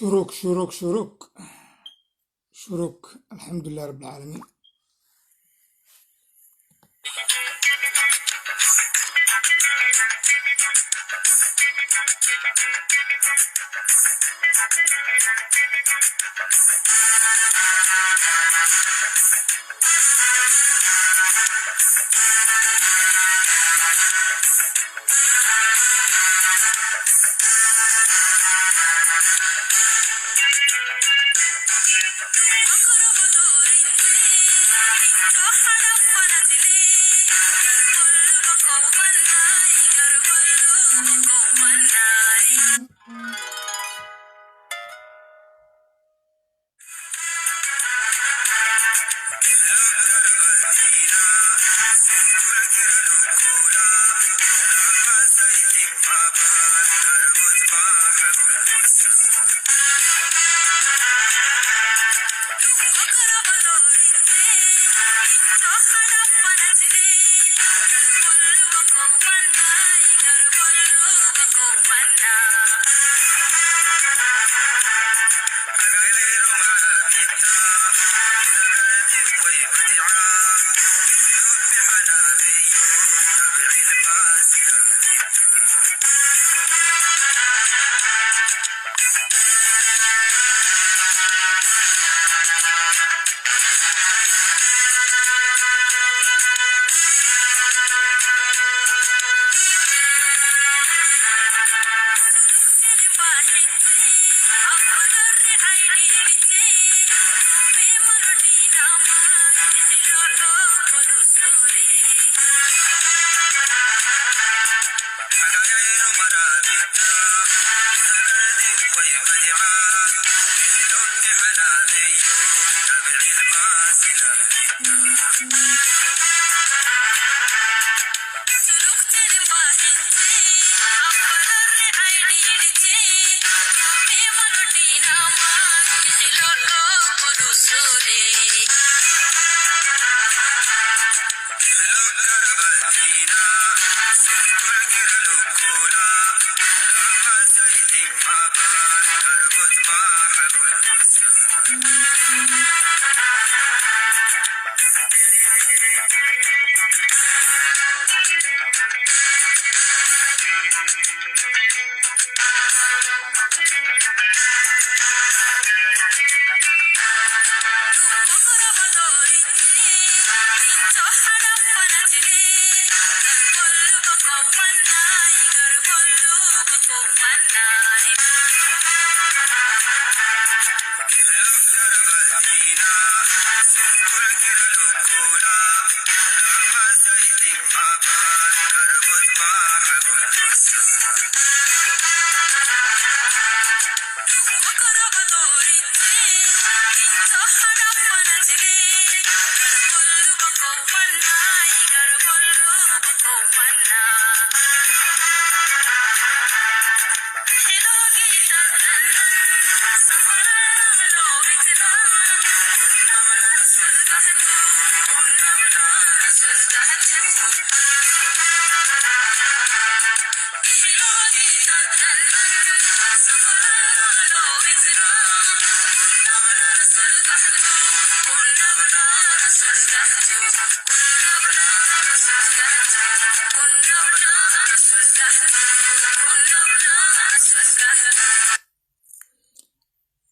شروق شروق شروق شروق الحمد لله رب العالمين.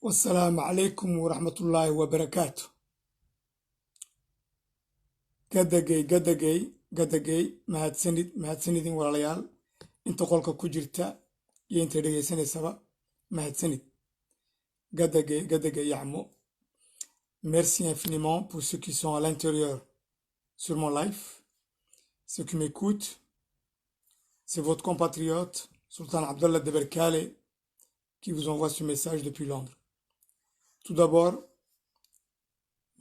والسلام عليكم ورحمة الله وبركاته. قدقي mahadsanidin walaalayaal inta qolka ku jirta iyo inta dhegeysaneysaba mahadsanid. Gadagay yacmo. Merci infiniment pour ceux qui sont à l'intérieur sur mon live, ceux qui m'écoutent. C'est votre compatriote Sultan Abdallah Deberkale qui vous envoie ce message depuis Londres. Tout d'abord,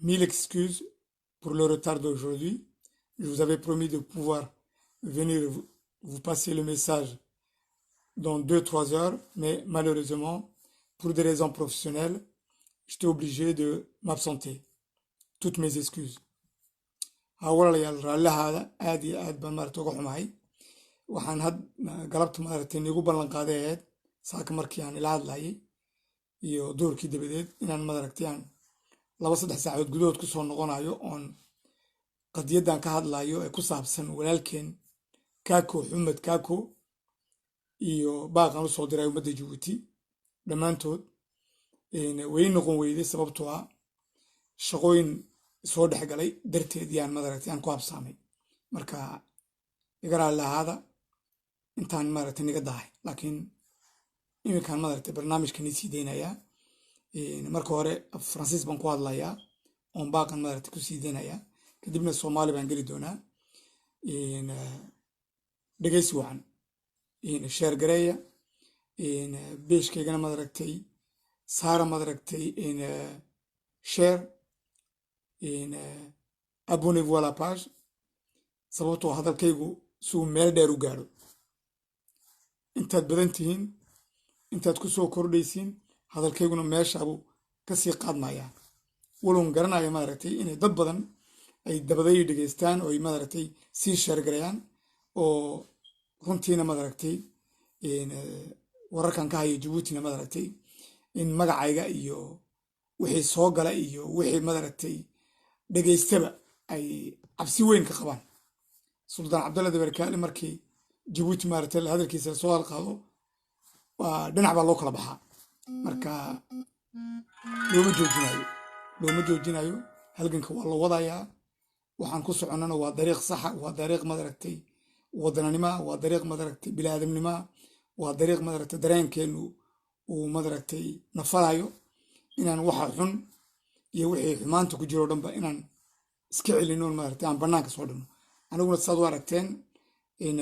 1000 excuses pour le retard d'aujourd'hui. Je vous avais promis de pouvoir venir vous passer le message dans 2-3 heures, mais malheureusement, pour des raisons professionnelles, j'étais obligé de m'absenter. Toutes mes excuses. Hawalayaal raalahaada aad iyo aad baan maaragtay uga xumahay. Waxaan galabta maaragtay nigu ballan qaaday ahayd saaka markii aan ila hadlayay iyo doorkii dabadeed inaan madaragtay aan 2-3 saacadood gudahood ku soo noqonayo oon qadiyaddan ka hadlayo ee ku saabsan walaalkeen Kako Xumed Kako iyo baaqan u soo diray ummadda Jabuuti dhammaantood way noqon weyday sababtoo ah shaqooyin soo dhexgalay darteed yaan madaragtay aan ku habsaamay marka igaraa lahaada intaan madaragtay niga dahay laakiin iminkaan madaragtay barnaamijkan ii sii deynayaa marka hore faransiis baan ku hadlayaa oon baaqan madaragtay ku sii deynayaa kadibna Soomaali baan geli doonaa dhegeysi wacan sheer gareeya beeshkaygana madaragtay saara madaragtay sheer abonnez-vous à la page sababtoo hadalkaygu suu meel dheer u gaadho intaad badan tihiin intaad ku soo kordhaysiin hadalkayguna meeshaabuu ka sii qaadmayaa walun garanaya madaragtay inay dad badan ay dabaday dhegeystaan oo ay madaragtay sii sheergarayaan oo runtiina madaragtay wararkan ka haya Jabuutina madaragtay in magacayga iyo wixii soo gala iyo wixii madaragtay dhegeystaba ay cabsi weyn ka qabaan Suldaan Cabdulla Dabarkaale markii Jabuuti maaragtay hadalkiisa soo halqaado waa dhinac baa loo kala baxaa marka looma joojinayo halganka waa loo wadayaa waxaan ku soconnana waa dariiq saxa waa dariiq madaragtay wadananimo waa dariiq madaragtay bini'aadamnimo waa dariiq madaragtay dareenkeenu uu madaragtay nafalayo inaan waxa xun iyo wixii xumaanta ku jiro dhanba inaan iska celino madaragtay aan bannaanka soo dhigno aniguna saad u aragteen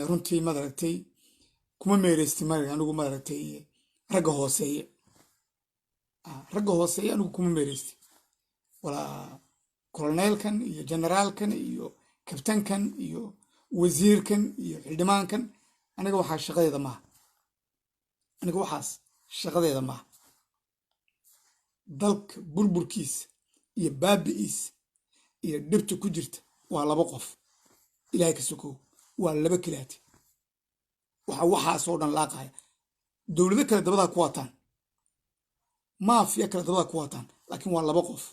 runtii madaragtay kuma meereysti anigu madaragtay ragga hooseeye anigu kuma meereysti walaa koloneelkan iyo generaalkan iyo kabtankan iyo wasiirkan iyo xildhibaankan aniga waxaas shaqadeeda maaha dalka burburkiisa iyo baabi'iisa iyo dhibta ku jirta waa 2 qof ilaahay ka sokow waa 2 kilaati waxaasoo dhan laaqaya dowlado kale dabadaa ku wataan maafiya kale dabadaa ku wataan laakiin waa 2 qof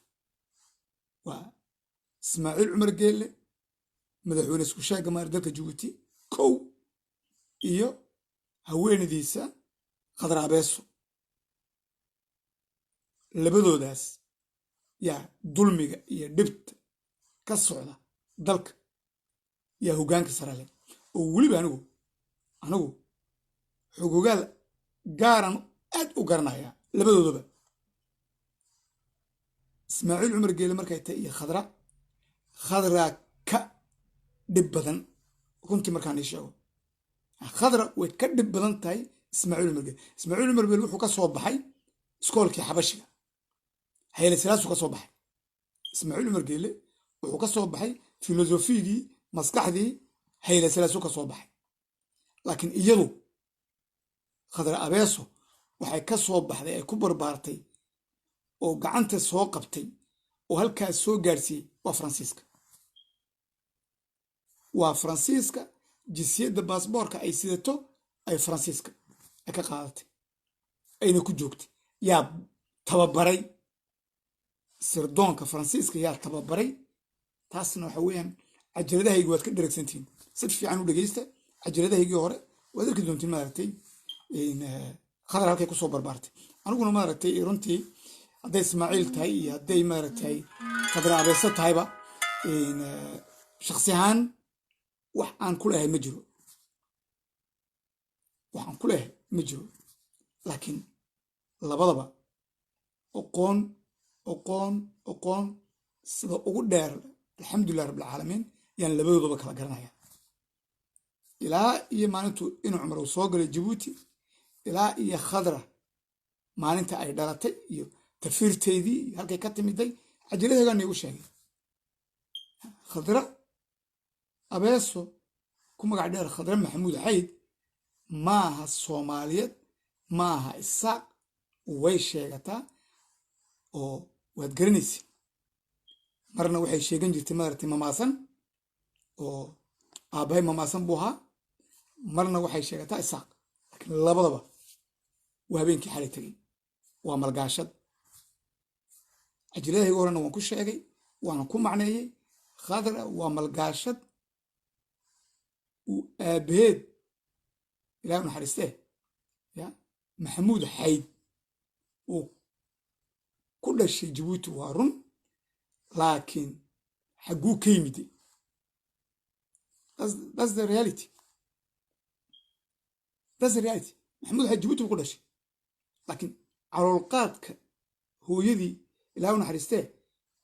waa Ismaaciil Cumar Geelle madaxweyne isku sheega maar dalka Jabuuti kow iyo haweenadiisa Khadra Abeeso labadoodaas yaa dulmiga iyo dhibta ka socda dalka yaa hoggaanka sare leh oo weliba anigu xogogaal gaaran aad u garanaya labadoodaba Ismaaciil Cumar Geelle markay tahay iyo khadra ka dhib badan runtii markaan ii sheego khadra way ka dhib badan tahay Ismaaciil Cumar Geelle wuxuu ka soo baxay iskoolkii xabashiga Hayle Silaasuu ka soo baxay Ismaaciil Cumar Geelle wuxuu ka soo baxay filosofigii maskaxdii Hayle Silaasuu ka soo baxay laakiin iyadu Khadra Abeeso waxay ka soo baxday ay ku barbaartay oo gacanta soo qabtay oo halkaas soo gaarsiiyey waa Faransiiska jinsiyadda baasboorka ay sidato ay Faransiiska ay ka qaadatay ayna ku joogtay yaa tababaray sirdoonka Faransiiska yaa tababaray taasna waxa weeyaan cajiradahaygu waad ka dheregsantihiin si fiican u dhegeysta cajiradahaygi hore waad arki doontiin maaragtay khadar halkay ku soo barbaartay aniguna maaragtay runtii hadday Ismaaciil tahay iyo hadday maaragtay Khadra Abeeso tahayba shakhsi ahaan wax aan ku leeyahay ma jiro laakiin labadaba oqoon sida ugu dheer alxamdulilah rabbilcaalamiin yaan labadoodaba kala garanaya ilaa iyo maalintuu inuu cumar uu soo galay Jabuuti ilaa iyo Khadra maalinta ay dhalatay iyo tafiirteedii halkay ka timiday cajiradaygaan iigu sheegay Khadra Abeeso ku magac dheer Khadra Maxamuud Xayd maaha Soomaaliyeed maaha Isaaq way sheegataa oo waad garanaysa marna waxay sheegan jirtay maaragtay mamaasan oo aabahay mamaasan buu ahaa marna waxay sheegataa Isaaq laakiin labadaba waa habeenkii xalay tagay waa malgaashad ajilahayga horena waan ku sheegay waana ku macneeyey khadra waa malgaashad uu aabaheed ilaah u naxariistee ya maxamuud xayd uu ku dhashay jabuuti waa run laakiin xagguu ka yimid that's the reality maxamuud xayd jabuuti buu ku dhashay laakiin caloolqaadka hooyadii ilaah u naxariistee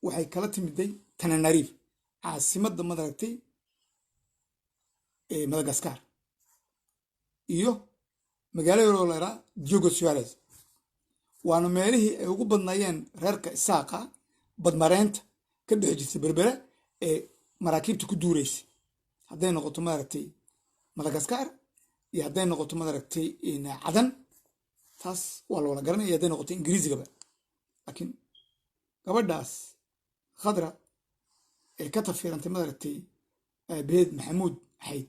waxay kala timiday tananariif caasimadda madaragtay madagaskar iyo magaalo yaroo la yidhaha Diogo Suarez waana meelihii ay ugu badnaayeen reerka isaaqa badmareynta ka dhex jirtay berbera ee maraakiibta ku duureysay hadday noqoto madaragtay madagaskar iyo hadday noqoto madaragtay cadan taas waa la wada garanaya hadday noqoto ingiriisigaba laakiin gabadhaas khadra ee ka tafiirantay madaragtay aabaheed maxamuud xayd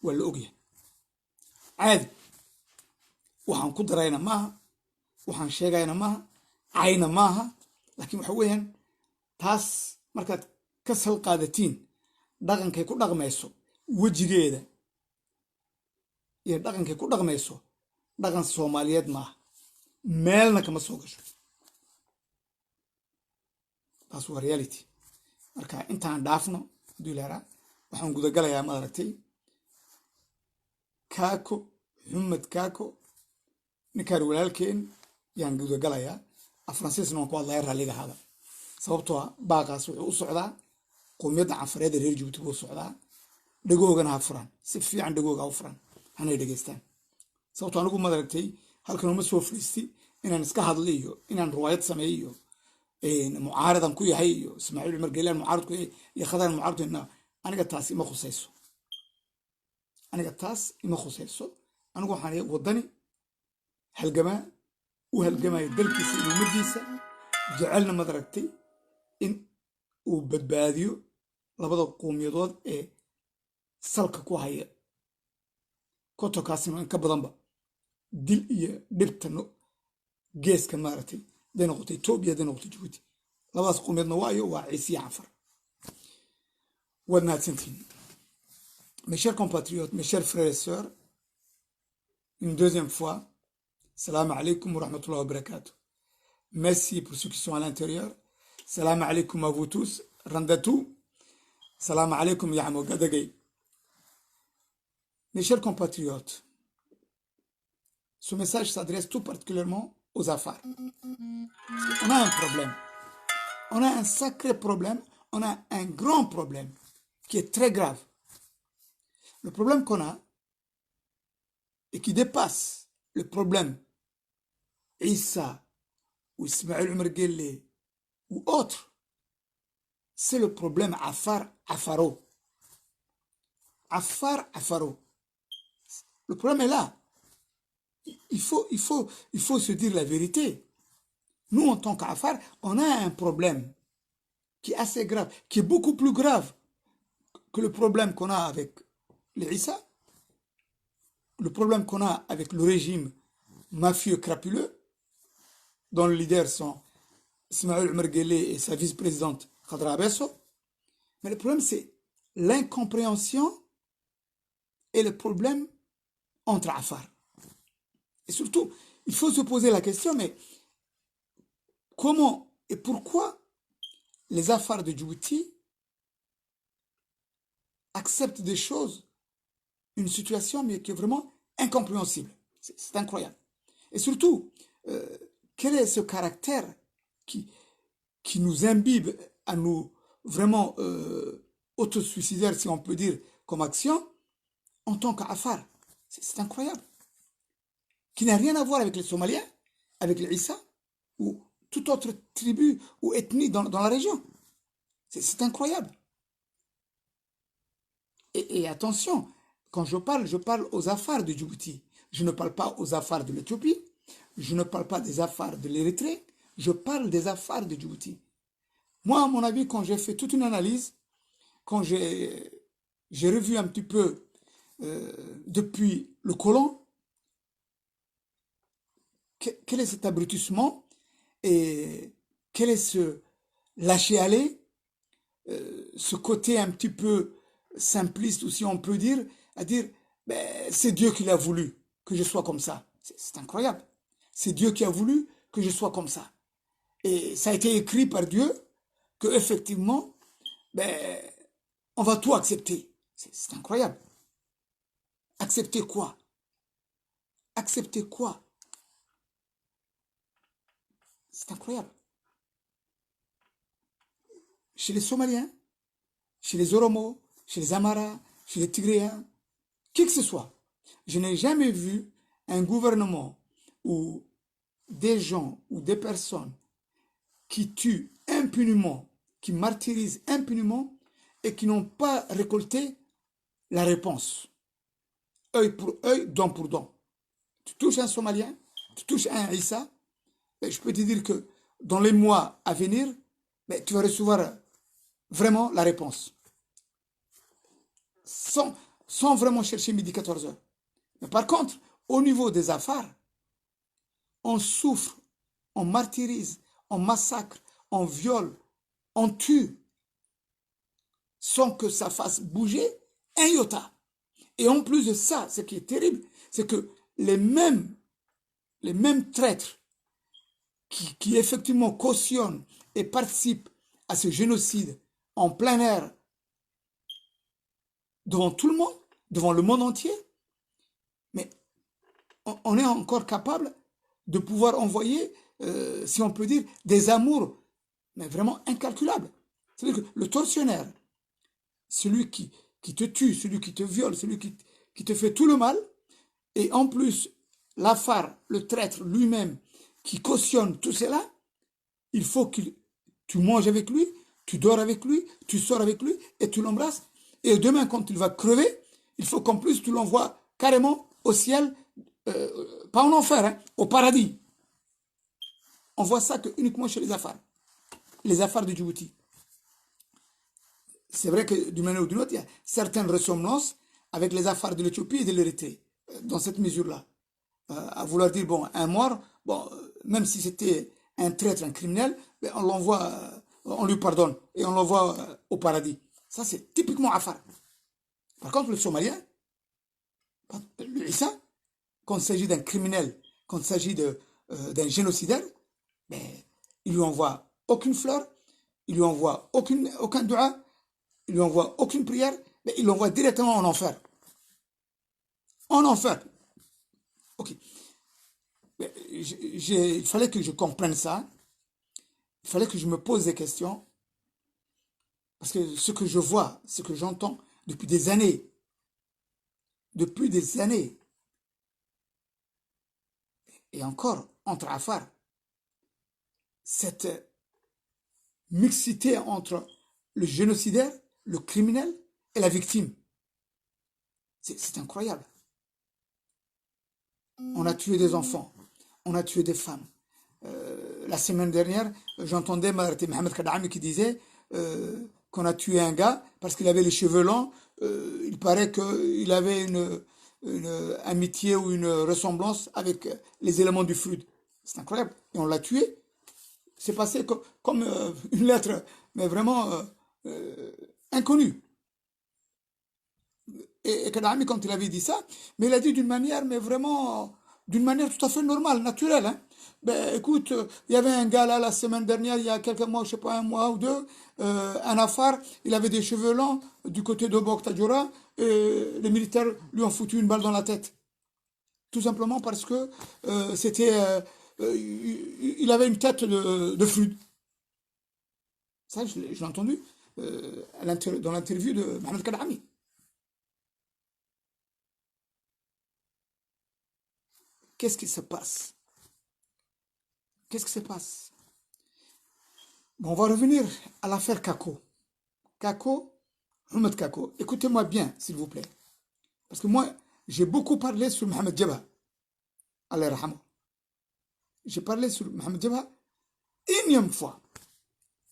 waa la ogyahay caadi waxaan ku darayna maaha waxaan sheegayna maaha cayna maaha laakiin waxa weeyaan taas markaad ka sal qaadatiin dhaqankay ku dhaqmayso wejigeeda iyo dhaqankay ku dhaqmayso dhaqan soomaaliyeed maaha meelna kama soo gasho taas waa reality marka intaan dhaafno hadduu ilaaraa waxaan gudagalayaa maaragtay kaako xumed kaako ninkaan walaalkeen yaan gudagalayaa afransiisna waan ku hadlaya raalliga hada sababtoo ah baaqaas wuxuu u socdaa qowmiyadda canfareedda reer jabuuti buu socdaa dhagoogana ha furan si fiican dhagooga ha u furan hanay dhegaystaan sababtoo anigu madaragtay halkan uma soo fariisti inaan iska hadli iyo inaan riwaayad sameey iyo mucaaradan ku yahay iyo ismaaciil cumar geelaan mucaarad ku yahay iyo khadaan mucaarad ku yahay aniga taas ima khusayso anigu waxaan yahay waddani halgamaa u halgamaya dalkiisa iyo ummaddiisa jecelna madaragtay in uu badbaadiyo labada qowmiyadood ee salka ku haya kotokaasina in ka badanba dil iyo dhibtano geeska maaragtay hadday noqoto etoobiya hadday noqoto jabuuti labadaas qowmiyadna waayo waa ciise iyo canfar waad mahadsantihiin mes chers compatriotes mes chers frères et sœurs une deuxième fois salam alaikum wa rahmatullahi wa barakatuh merci pour ceux qui sont à l'intérieur salam alaikum à vous tous Randatou salam alaikum Yahmo Gadagay. Mes chers compatriotes, ce message s'adresse tout particulièrement aux Afars. On a un problème. On a un sacré problème. On a un grand problème qui est très grave. Le problème qu'on a et qui dépasse le problème Issa ou Ismaël Oumar Guelleh ou autres, c'est le problème Afaro. Afaro. Le problème est là. Il faut se dire la vérité. Nous, en tant qu'Afar, on a un problème qui est assez grave, qui est beaucoup plus grave que le problème qu'on a avec les Issa, le problème qu'on a avec le régime mafieux crapuleux, dont les leaders sont Ismaël Oumar Guelleh et sa vice-présidente Khadra Abesso. Mais le problème, c'est l'incompréhension et le problème entre Afar. Et surtout, il faut se poser la question, mais comment et pourquoi les Afars de Djibouti acceptent des choses, une situation mais qui est vraiment incompréhensible. C'est incroyable. Et surtout, quel est ce caractère qui nous imbibe à nous vraiment autosuicidaires, si on peut dire, comme action, en tant qu'Afar. C'est incroyable. Qui n'a rien à voir avec les Somaliens, avec les Issa, ou toute autre tribu ou ethnie dans la région. C'est incroyable. Et attention, quand je parle aux Afars de Djibouti. Je ne parle pas aux Afars de l'Éthiopie, je ne parle pas des Afars de l'Érythrée, je parle des Afars de Djibouti. Moi, à mon avis, quand j'ai fait toute une analyse, quand j'ai revu un petit peu depuis le colon, quel est cet abrutissement et quel est ce lâcher aller, ce côté un petit peu simpliste, ou si on peut dire, à dire, ben, c'est Dieu qui l'a voulu que je sois comme ça. C'est incroyable. C'est Dieu qui a voulu que je sois comme ça. Et ça a été écrit par Dieu que effectivement, ben, on va tout accepter. C'est incroyable. Accepter quoi? Accepter quoi? C'est incroyable. Chez les Somaliens, chez les Oromos, chez les Amaras, chez les Tigréens, qui que ce soit, je n'ai jamais vu un gouvernement ou des gens ou des personnes qui tuent impunément, qui martyrisent impunément et qui n'ont pas récolté la réponse. Œil pour œil, dent pour dent. Tu touches un Somalien, tu touches un Issa, je peux te dire que dans les mois à venir, tu vas recevoir vraiment la réponse. Sans vraiment chercher midi 14 heures. Mais par contre, au niveau des affaires, on souffre, on martyrise, on massacre, on viole, on tue, sans que ça fasse bouger un iota. Et en plus de ça, ce qui est terrible, c'est que les mêmes traîtres qui effectivement cautionnent et participent à ce génocide en plein air, devant tout le monde, devant le monde entier, mais on est encore capable de pouvoir envoyer, si on peut dire, des amours, mais vraiment incalculables. C'est-à-dire que le tortionnaire, celui qui te tue, celui qui te viole, celui qui te fait tout le mal, et en plus, l'affaire, le traître lui-même, qui cautionne tout cela, il faut que tu manges avec lui, tu dors avec lui, tu sors avec lui, et tu l'embrasses. Et demain, quand il va crever, il faut qu'en plus tu l'envoies carrément au ciel, pas en enfer, hein, au paradis. On voit ça uniquement chez les affaires de Djibouti. C'est vrai que d'une manière ou d'une autre, il y a certaines ressemblances avec les affaires de l'Éthiopie et de l'Érythrée, dans cette mesure-là. À vouloir dire, bon, un mort, bon, même si c'était un traître, un criminel, on l'envoie, on lui pardonne et on l'envoie au paradis. Ça, c'est typiquement Afar. Par contre, le Somalien, le Issa, quand il s'agit d'un criminel, quand il s'agit d'un génocidaire, ben, il lui envoie aucune fleur, il lui envoie aucun dua, il lui envoie aucune prière, mais il l'envoie directement en enfer. En enfer. Ok. Il fallait que je comprenne ça. Il fallait que je me pose des questions. Parce que ce que je vois, ce que j'entends depuis des années, et encore entre Afar, cette mixité entre le génocidaire, le criminel et la victime. C'est incroyable. On a tué des enfants, on a tué des femmes. La semaine dernière, j'entendais Mohamed Kadami qui disait qu'on a tué un gars parce qu'il avait les cheveux longs. Il paraît qu'il avait une amitié ou une ressemblance avec les éléments du Frud. C'est incroyable. Et on l'a tué. C'est passé comme une lettre, mais vraiment inconnue. Et Kadami, quand il avait dit ça, mais il a dit d'une manière, mais vraiment, d'une manière tout à fait normale, naturelle. Hein. Ben, écoute, il y avait un gars là la semaine dernière, il y a quelques mois, je sais pas, un mois ou deux, un Afar, il avait des cheveux longs du côté de Bok Tadjoura, et les militaires lui ont foutu une balle dans la tête. Tout simplement parce que il avait une tête de Frud. Ça, je l'ai entendu dans l'interview de Mohamed Kadami. Qu'est-ce qui se passe? Qu'est-ce qui se passe? Bon, on va revenir à l'affaire Kako. Kako, Mohamed Kako. Écoutez-moi bien, s'il vous plaît. Parce que moi, j'ai beaucoup parlé sur Mohamed Jabha. Allah yarhamou. J'ai parlé sur Mohamed Jabha énième fois.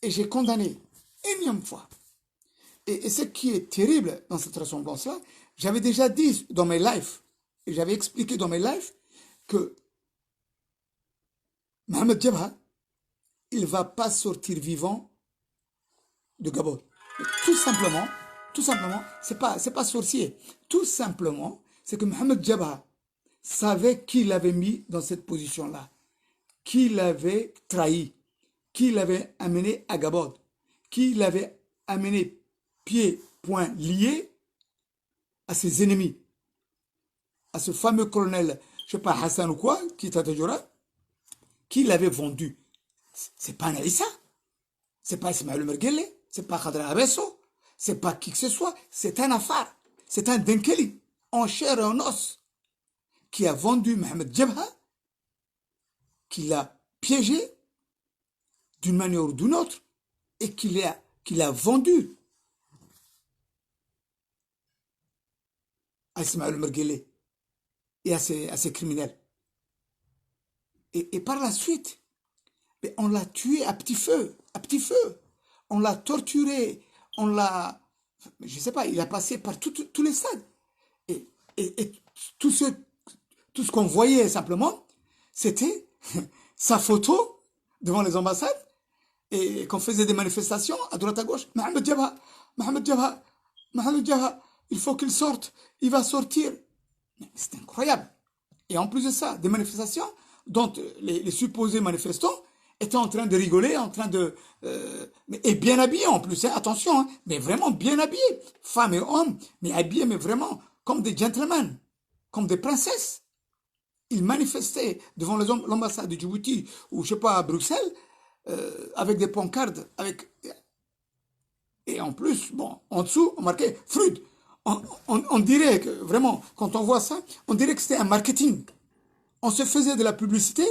Et j'ai condamné énième fois. Et ce qui est terrible dans cette ressemblance-là, j'avais déjà dit dans mes lives, et j'avais expliqué dans mes lives, que Mohamed Jabha, il ne va pas sortir vivant de Gabon. Tout simplement, c'est pas sorcier. Tout simplement, c'est que Mohamed Jabha savait qui l'avait mis dans cette position-là, qui l'avait trahi, qui l'avait amené à Gabon, qui l'avait amené pieds, poings liés à ses ennemis, à ce fameux colonel, je ne sais pas, Hassan ou quoi, qui est à Tajora, qui l'avait vendu. C'est pas Naïssa, c'est pas Ismaël Merguele, c'est pas Khadra Abesso, c'est pas qui que ce soit, c'est un Afar, c'est un Denkeli, en chair et en os, qui a vendu Mohamed Jabha, qui l'a piégé d'une manière ou d'une autre, et qui l'a vendu à Ismaël Merguele et à ses criminels. Et par la suite, on l'a tué à petit feu, à petit feu. On l'a torturé, on l'a... Je ne sais pas, il a passé par tous les stades. Et tout ce qu'on voyait simplement, c'était sa photo devant les ambassades et qu'on faisait des manifestations à droite à gauche. Mohamed Jabha, Mohamed Jabha, Mohamed Jabha, il faut qu'il sorte, il va sortir. C'est incroyable. Et en plus de ça, des manifestations dont les supposés manifestants étaient en train de rigoler, en train de... et bien habillés en plus, hein, attention, hein, mais vraiment bien habillés, femmes et hommes, mais habillés, mais vraiment comme des gentlemen, comme des princesses. Ils manifestaient devant l'ambassade de Djibouti, ou je sais pas, à Bruxelles, avec des pancartes, et en plus, bon, en dessous, on marquait Fruit. On dirait que, vraiment, quand on voit ça, on dirait que c'était un marketing. On se faisait de la publicité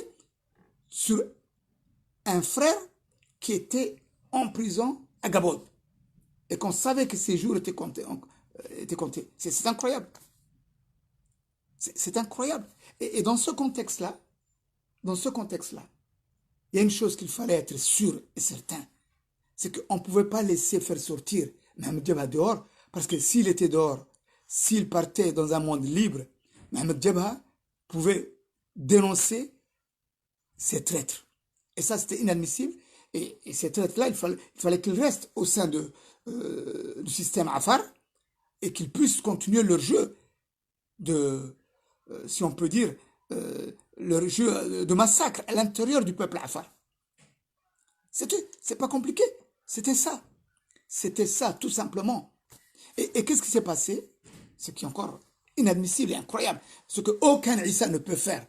sur un frère qui était en prison à Gabon et qu'on savait que ses jours étaient comptés. C'est incroyable. C'est incroyable. Et dans ce contexte-là, il y a une chose qu'il fallait être sûr et certain, c'est qu'on ne pouvait pas laisser faire sortir Mohamed Jabha dehors, parce que s'il était dehors, s'il partait dans un monde libre, Mohamed Jabha pouvait dénoncer ces traîtres. Et ça, c'était inadmissible. Et ces traîtres-là, il fallait qu'ils restent au sein du système Afar et qu'ils puissent continuer leur jeu de, si on peut dire, leur jeu de massacre à l'intérieur du peuple Afar. C'est pas compliqué. C'était ça. C'était ça, tout simplement. Et qu'est-ce qui s'est passé? Ce qui est encore inadmissible et incroyable. Ce qu'aucun Issa ne peut faire.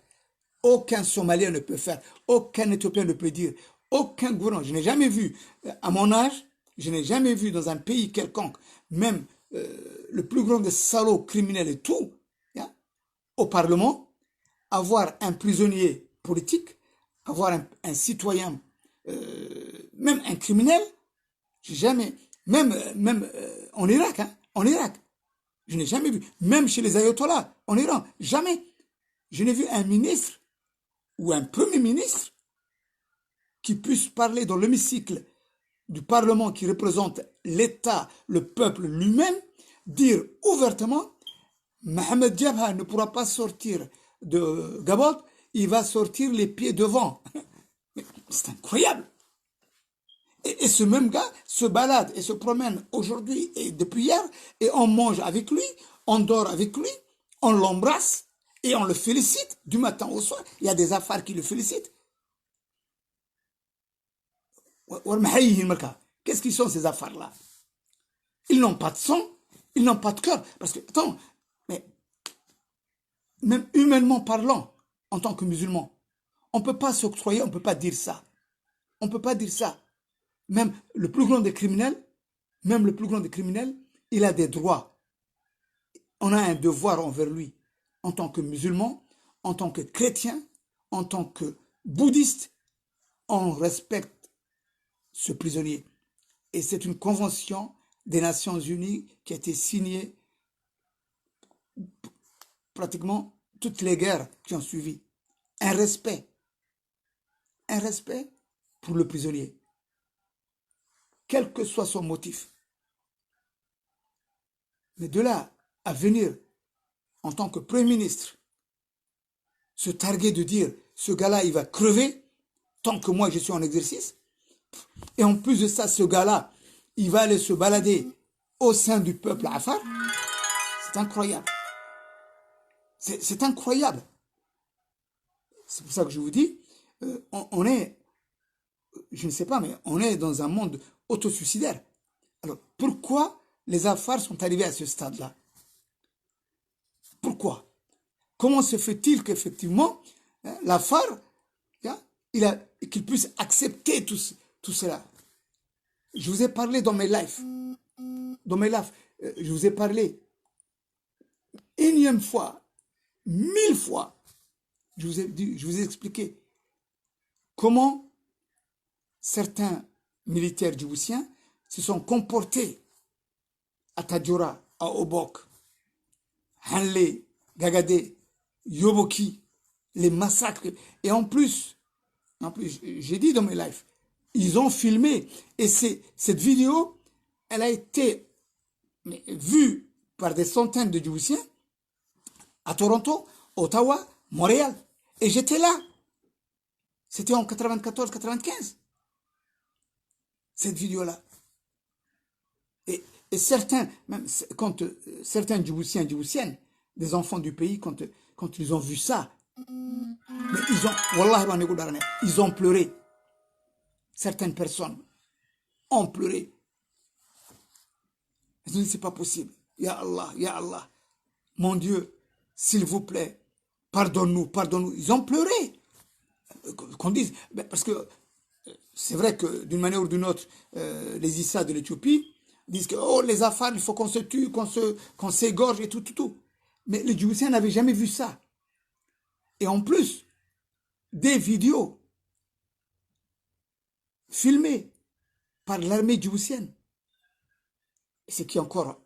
Aucun Somalien ne peut faire, aucun Éthiopien ne peut dire, aucun gouvernant. Je n'ai jamais vu, à mon âge, je n'ai jamais vu dans un pays quelconque, même le plus grand des salauds criminels et tout, hein, au Parlement, avoir un prisonnier politique, avoir un citoyen, même un criminel, j'ai jamais, même en Irak, hein, en Irak, je n'ai jamais vu, même chez les ayatollahs, en Iran, jamais. Je n'ai vu un ministre ou un premier ministre qui puisse parler dans l'hémicycle du Parlement qui représente l'État, le peuple lui-même, dire ouvertement Mohamed Jabha ne pourra pas sortir de Gabon, il va sortir les pieds devant. C'est incroyable. Et ce même gars se balade et se promène aujourd'hui et depuis hier, et on mange avec lui, on dort avec lui, on l'embrasse, et on le félicite du matin au soir. Il y a des affaires qui le félicitent. Qu'est-ce qu'ils sont ces affaires-là? Ils n'ont pas de sang, ils n'ont pas de cœur. Parce que, attends, mais même humainement parlant, en tant que musulman, on ne peut pas s'octroyer, on ne peut pas dire ça. On ne peut pas dire ça. Même le plus grand des criminels, il a des droits. On a un devoir envers lui. En tant que musulman, en tant que chrétien, en tant que bouddhiste, on respecte ce prisonnier. Et c'est une convention des Nations Unies qui a été signée pratiquement toutes les guerres qui ont suivi. Un respect pour le prisonnier, quel que soit son motif. Mais de là à venir en tant que Premier ministre, se targuer de dire ce gars-là, il va crever, tant que moi je suis en exercice. Et en plus de ça, ce gars-là, il va aller se balader au sein du peuple Afar. C'est incroyable. C'est incroyable. C'est pour ça que je vous dis, on est, je ne sais pas, mais on est dans un monde autosuicidaire. Alors, pourquoi les Afars sont arrivés à ce stade-là? Pourquoi? Comment se fait-il qu'effectivement, l'Afar, qu'il puisse accepter tout cela? Je vous ai parlé dans mes lives. Je vous ai parlé énième fois, 1000 fois. Je vous ai expliqué comment certains militaires djiboutiens se sont comportés à Tadjoura, à Obok, Hanlé, Gagadé, Yoboki, les massacres. Et en plus, j'ai dit dans mes lives, ils ont filmé. Et cette vidéo, elle a été vue par des centaines de Djiboutiens à Toronto, Ottawa, Montréal. Et j'étais là. C'était en 94-95. Cette vidéo-là. Et certains, même quand certains Djiboutiens, Djiboutiennes, des enfants du pays, quand ils ont vu ça, mais ils ont pleuré. Certaines personnes ont pleuré. Ils ont dit, c'est pas possible. Ya Allah, Ya Allah. Mon Dieu, s'il vous plaît, pardonne-nous, pardonne-nous. Ils ont pleuré. Qu'on dise, parce que c'est vrai que d'une manière ou d'une autre, les Issa de l'Éthiopie disent que oh, les Afars, il faut qu'on se tue, qu'on s'égorge et tout. Mais les Djiboutiens n'avaient jamais vu ça. Et en plus, des vidéos filmées par l'armée djiboutienne. Et ce qui est encore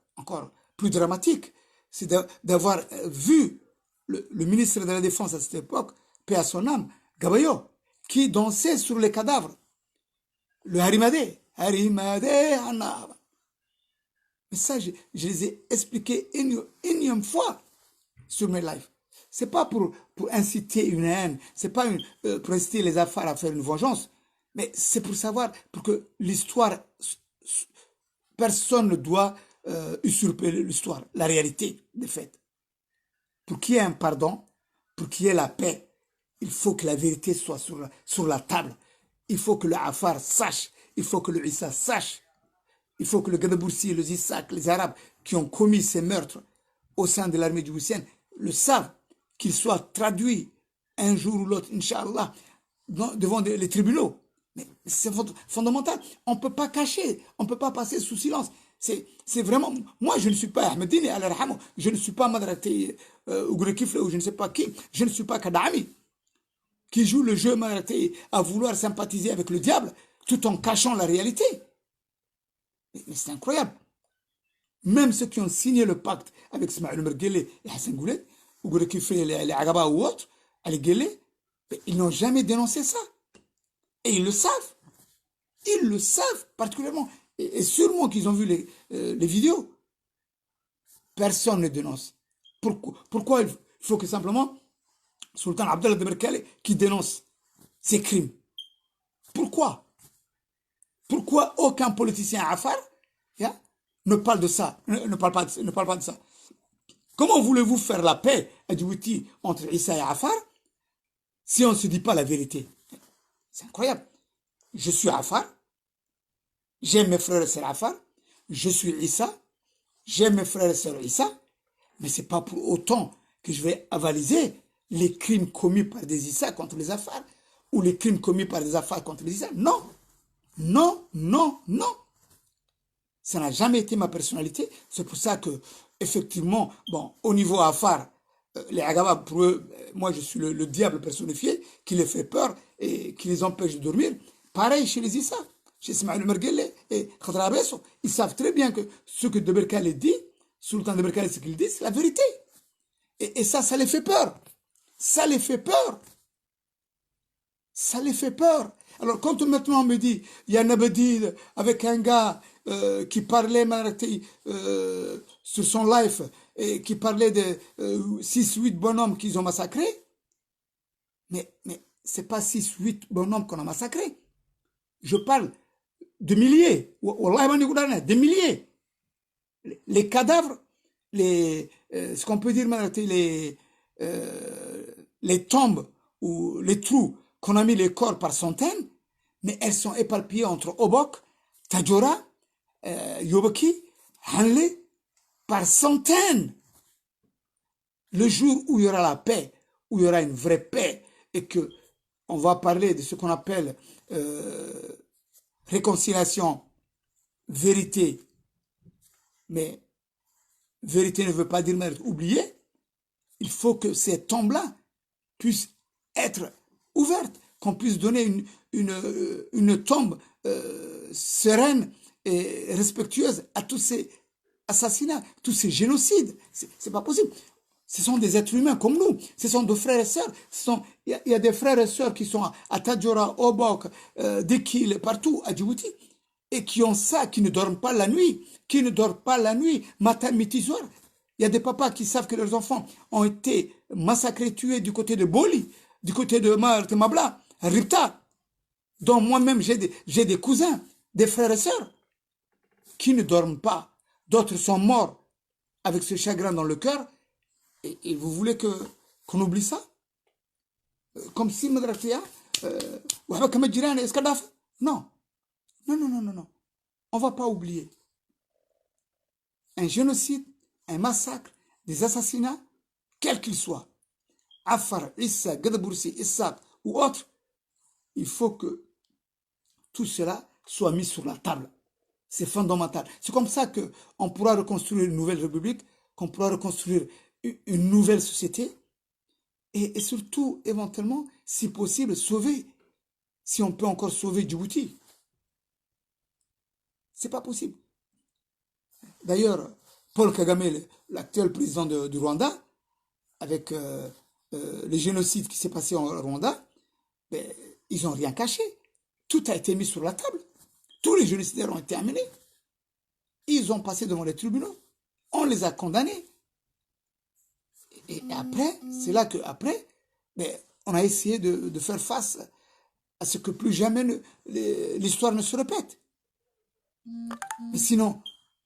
plus dramatique, c'est d'avoir vu le ministre de la Défense à cette époque, paix à son âme, Gabayo, qui dansait sur les cadavres. Le Harimade, Hanab. Mais ça, je les ai expliqués énième fois sur mes lives. C'est pas pour inciter une haine, c'est pas pour inciter les Afars à faire une vengeance, mais c'est pour savoir, pour que l'histoire, personne ne doit usurper l'histoire, la réalité des faits. Pour qu'il y ait un pardon, pour qu'il y ait la paix, il faut que la vérité soit sur la table. Il faut que le Afar sache, il faut que le Issa sache, il faut que le Gadaboursi, le Zissak, les Arabes qui ont commis ces meurtres au sein de l'armée djiboutienne le savent, qu'ils soient traduits un jour ou l'autre, Inch'Allah, devant les tribunaux. Mais c'est fondamental. On ne peut pas cacher, on ne peut pas passer sous silence. C'est vraiment... Moi, je ne suis pas Ahmedine, je ne suis pas Madraté Ougrekifle ou je ne sais pas qui. Je ne suis pas Kadami, qui joue le jeu Madraté à vouloir sympathiser avec le diable tout en cachant la réalité. Mais c'est incroyable. Même ceux qui ont signé le pacte avec Ismaël Merguele et Hassan Goulet, Ougrekifle, les Agaba ou autres, Ali Guelleh, ils n'ont jamais dénoncé ça. Et ils le savent. Ils le savent particulièrement. Et sûrement qu'ils ont vu les vidéos. Personne ne dénonce. Pourquoi il faut que simplement Sultan Abdallah de Berkale qui dénonce ces crimes? Pourquoi? Pourquoi aucun politicien Afar ne parle de ça, ne parle pas de ça? Comment voulez-vous faire la paix à Djibouti entre Issa et Afar si on ne se dit pas la vérité? C'est incroyable. Je suis Afar, j'aime mes frères et sœurs Afar, je suis Issa, j'aime mes frères et sœurs Issa, mais ce n'est pas pour autant que je vais avaliser les crimes commis par des Issa contre les Afars ou les crimes commis par des Afars contre les Issa. Non, non, non, non. Ça n'a jamais été ma personnalité. C'est pour ça que, effectivement, bon, au niveau Afar, les Agaba, pour eux, moi je suis le diable personnifié qui les fait peur et qui les empêche de dormir. Pareil chez les Issa, chez Ismaël Merguele et Khadra Abesso. Ils savent très bien que ce que De Berkale dit, Sultan De Berkale, ce qu'il dit, c'est la vérité. Et ça les fait peur. Ça les fait peur. Ça les fait peur. Alors quand maintenant on me dit, il y a un abedi avec un gars qui parlait sur son live et qui parlait de 6-8 bonhommes qu'ils ont massacrés, mais c'est pas 6, 8 bonhommes qu'on a massacrés. Je parle de milliers. Wallah, des milliers. Les cadavres, ce qu'on peut dire, les tombes ou les trous qu'on a mis les corps par centaines, mais elles sont éparpillées entre Obok, Tadjoura, Yoboki, Hanle, par centaines. Le jour où il y aura la paix, où il y aura une vraie paix, et que on va parler de ce qu'on appelle réconciliation, vérité, mais vérité ne veut pas dire oublier, il faut que ces tombes-là puissent être ouvertes, qu'on puisse donner une tombe sereine et respectueuse à tous ces assassinats, tous ces génocides. C'est pas possible. Ce sont des êtres humains comme nous. Ce sont des frères et sœurs. Il y a des frères et sœurs qui sont à Tadjoura, Obok, Dekil, partout, à Djibouti, et qui ont ça, qui ne dorment pas la nuit, matin, midi, soir. Il y a des papas qui savent que leurs enfants ont été massacrés, tués du côté de Boli, du côté de Mabla, Ripta, dont moi-même j'ai des cousins, des frères et sœurs, qui ne dorment pas. D'autres sont morts avec ce chagrin dans le cœur. Et vous voulez qu'on oublie ça? Comme si Madratia, non. Non. On ne va pas oublier. Un génocide, un massacre, des assassinats, quels qu'ils soient, Afar, Issa, Gadaboursi, Issa ou autres, il faut que tout cela soit mis sur la table. C'est fondamental. C'est comme ça qu'on pourra reconstruire une nouvelle république, qu'on pourra reconstruire une nouvelle société et surtout, éventuellement, si possible, sauver, si on peut encore sauver Djibouti. C'est pas possible. D'ailleurs, Paul Kagame, l'actuel président du Rwanda, avec le génocide qui s'est passé en Rwanda, ben, ils n'ont rien caché. Tout a été mis sur la table. Tous les génocidaires ont été amenés. Ils ont passé devant les tribunaux. On les a condamnés. Et après, c'est là qu'après, on a essayé de faire face à ce que plus jamais l'histoire ne se répète. Mais sinon,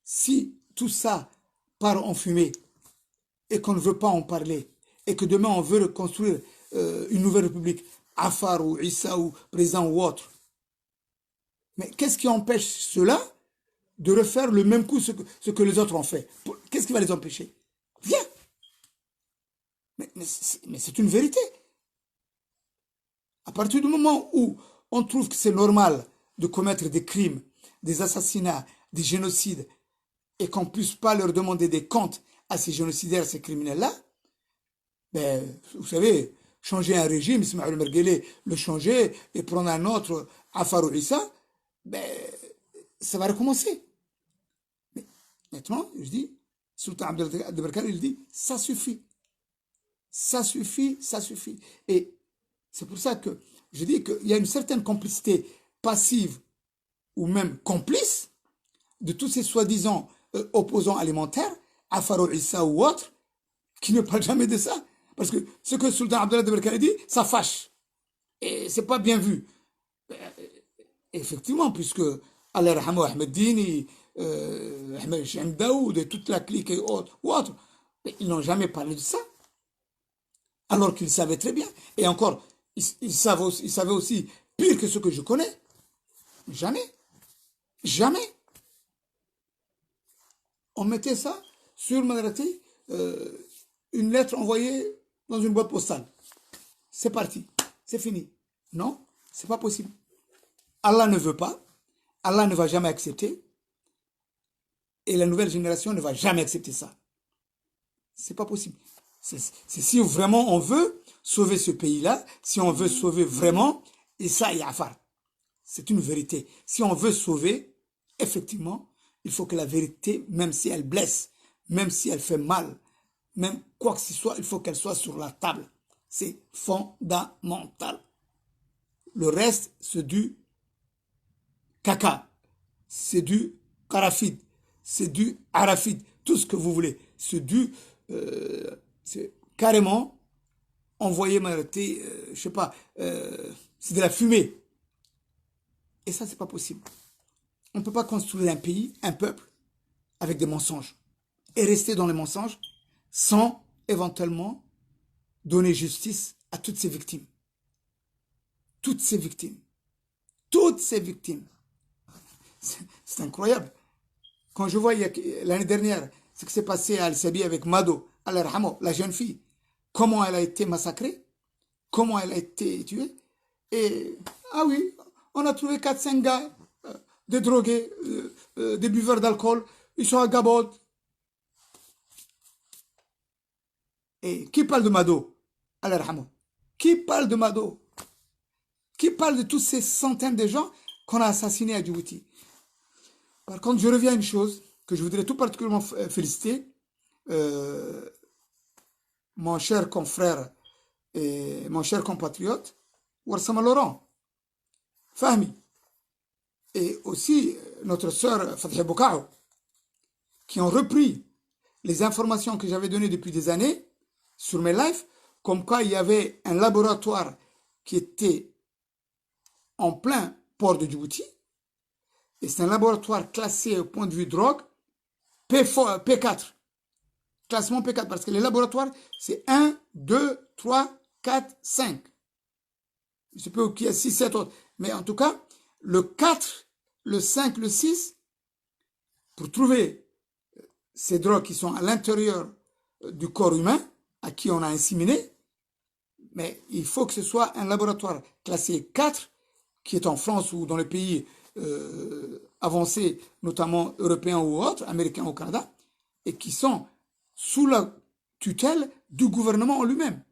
si tout ça part en fumée et qu'on ne veut pas en parler et que demain on veut reconstruire une nouvelle république, Afar ou Issa ou président ou autre, mais qu'est-ce qui empêche cela de refaire le même coup ce que les autres ont fait? Qu'est-ce qui va les empêcher? Rien. Mais c'est une vérité. À partir du moment où on trouve que c'est normal de commettre des crimes, des assassinats, des génocides, et qu'on ne puisse pas leur demander des comptes à ces génocidaires, ces criminels-là, vous savez, changer un régime, Ismaël Merguele le changer et prendre un autre, Afar Issa, ça va recommencer. Mais maintenant, je dis, Sultan Abdelberkane, il dit, ça suffit. Ça suffit. Et c'est pour ça que je dis qu'il y a une certaine complicité passive ou même complice de tous ces soi-disant opposants alimentaires, Afaro Issa ou autres, qui ne parlent jamais de ça. Parce que ce que Sultan Abdallah de Berkane dit, ça fâche. Et c'est pas bien vu. Effectivement, puisque Allah Rahamo Ahmed Dini, Ahmed Shem Daoud et toute la clique et autres, ils n'ont jamais parlé de ça. Alors qu'ils savaient très bien. Et encore, ils savaient aussi pire que ce que je connais. Jamais. On mettait ça sur Madrati, une lettre envoyée dans une boîte postale. C'est parti. C'est fini. Non, c'est pas possible. Allah ne veut pas. Allah ne va jamais accepter. Et la nouvelle génération ne va jamais accepter ça. C'est pas possible. C'est si vraiment on veut sauver ce pays-là, si on veut sauver vraiment, et ça, il y a Afar. C'est une vérité. Si on veut sauver, effectivement, il faut que la vérité, même si elle blesse, même si elle fait mal, même quoi que ce soit, il faut qu'elle soit sur la table. C'est fondamental. Le reste, c'est du caca, c'est du karafid, c'est du arafid, tout ce que vous voulez. C'est carrément envoyer, je sais pas, c'est de la fumée. Et ça, c'est pas possible. On ne peut pas construire un pays, un peuple, avec des mensonges. Et rester dans les mensonges sans éventuellement donner justice à toutes ces victimes. Toutes ces victimes. Toutes ces victimes. C'est incroyable. Quand je vois l'année dernière ce qui s'est passé à Al-Sabi avec Mado, la jeune fille, comment elle a été massacrée, comment elle a été tuée. Et, ah oui, on a trouvé 4-5 gars, des drogués, des buveurs d'alcool, ils sont à Gabod. Et qui parle de Mado? Qui parle de Mado? Qui parle de tous ces centaines de gens qu'on a assassinés à Djibouti? Par contre, je reviens à une chose que je voudrais tout particulièrement féliciter mon cher confrère et mon cher compatriote, Warsama Laurent, Fahmi, et aussi notre sœur Fathi Boukao, qui ont repris les informations que j'avais données depuis des années sur mes lives, comme quoi il y avait un laboratoire qui était en plein port de Djibouti, et c'est un laboratoire classé au point de vue drogue, P4, classement P4, parce que les laboratoires, c'est 1, 2, 3, 4, 5. Il se peut qu'il y ait 6, 7 autres. Mais en tout cas, le 4, le 5, le 6, pour trouver ces drogues qui sont à l'intérieur du corps humain, à qui on a inséminé, mais il faut que ce soit un laboratoire classé 4, qui est en France ou dans les pays avancés, notamment européens ou autres, américains ou au Canada, et qui sont sous la tutelle du gouvernement en lui-même.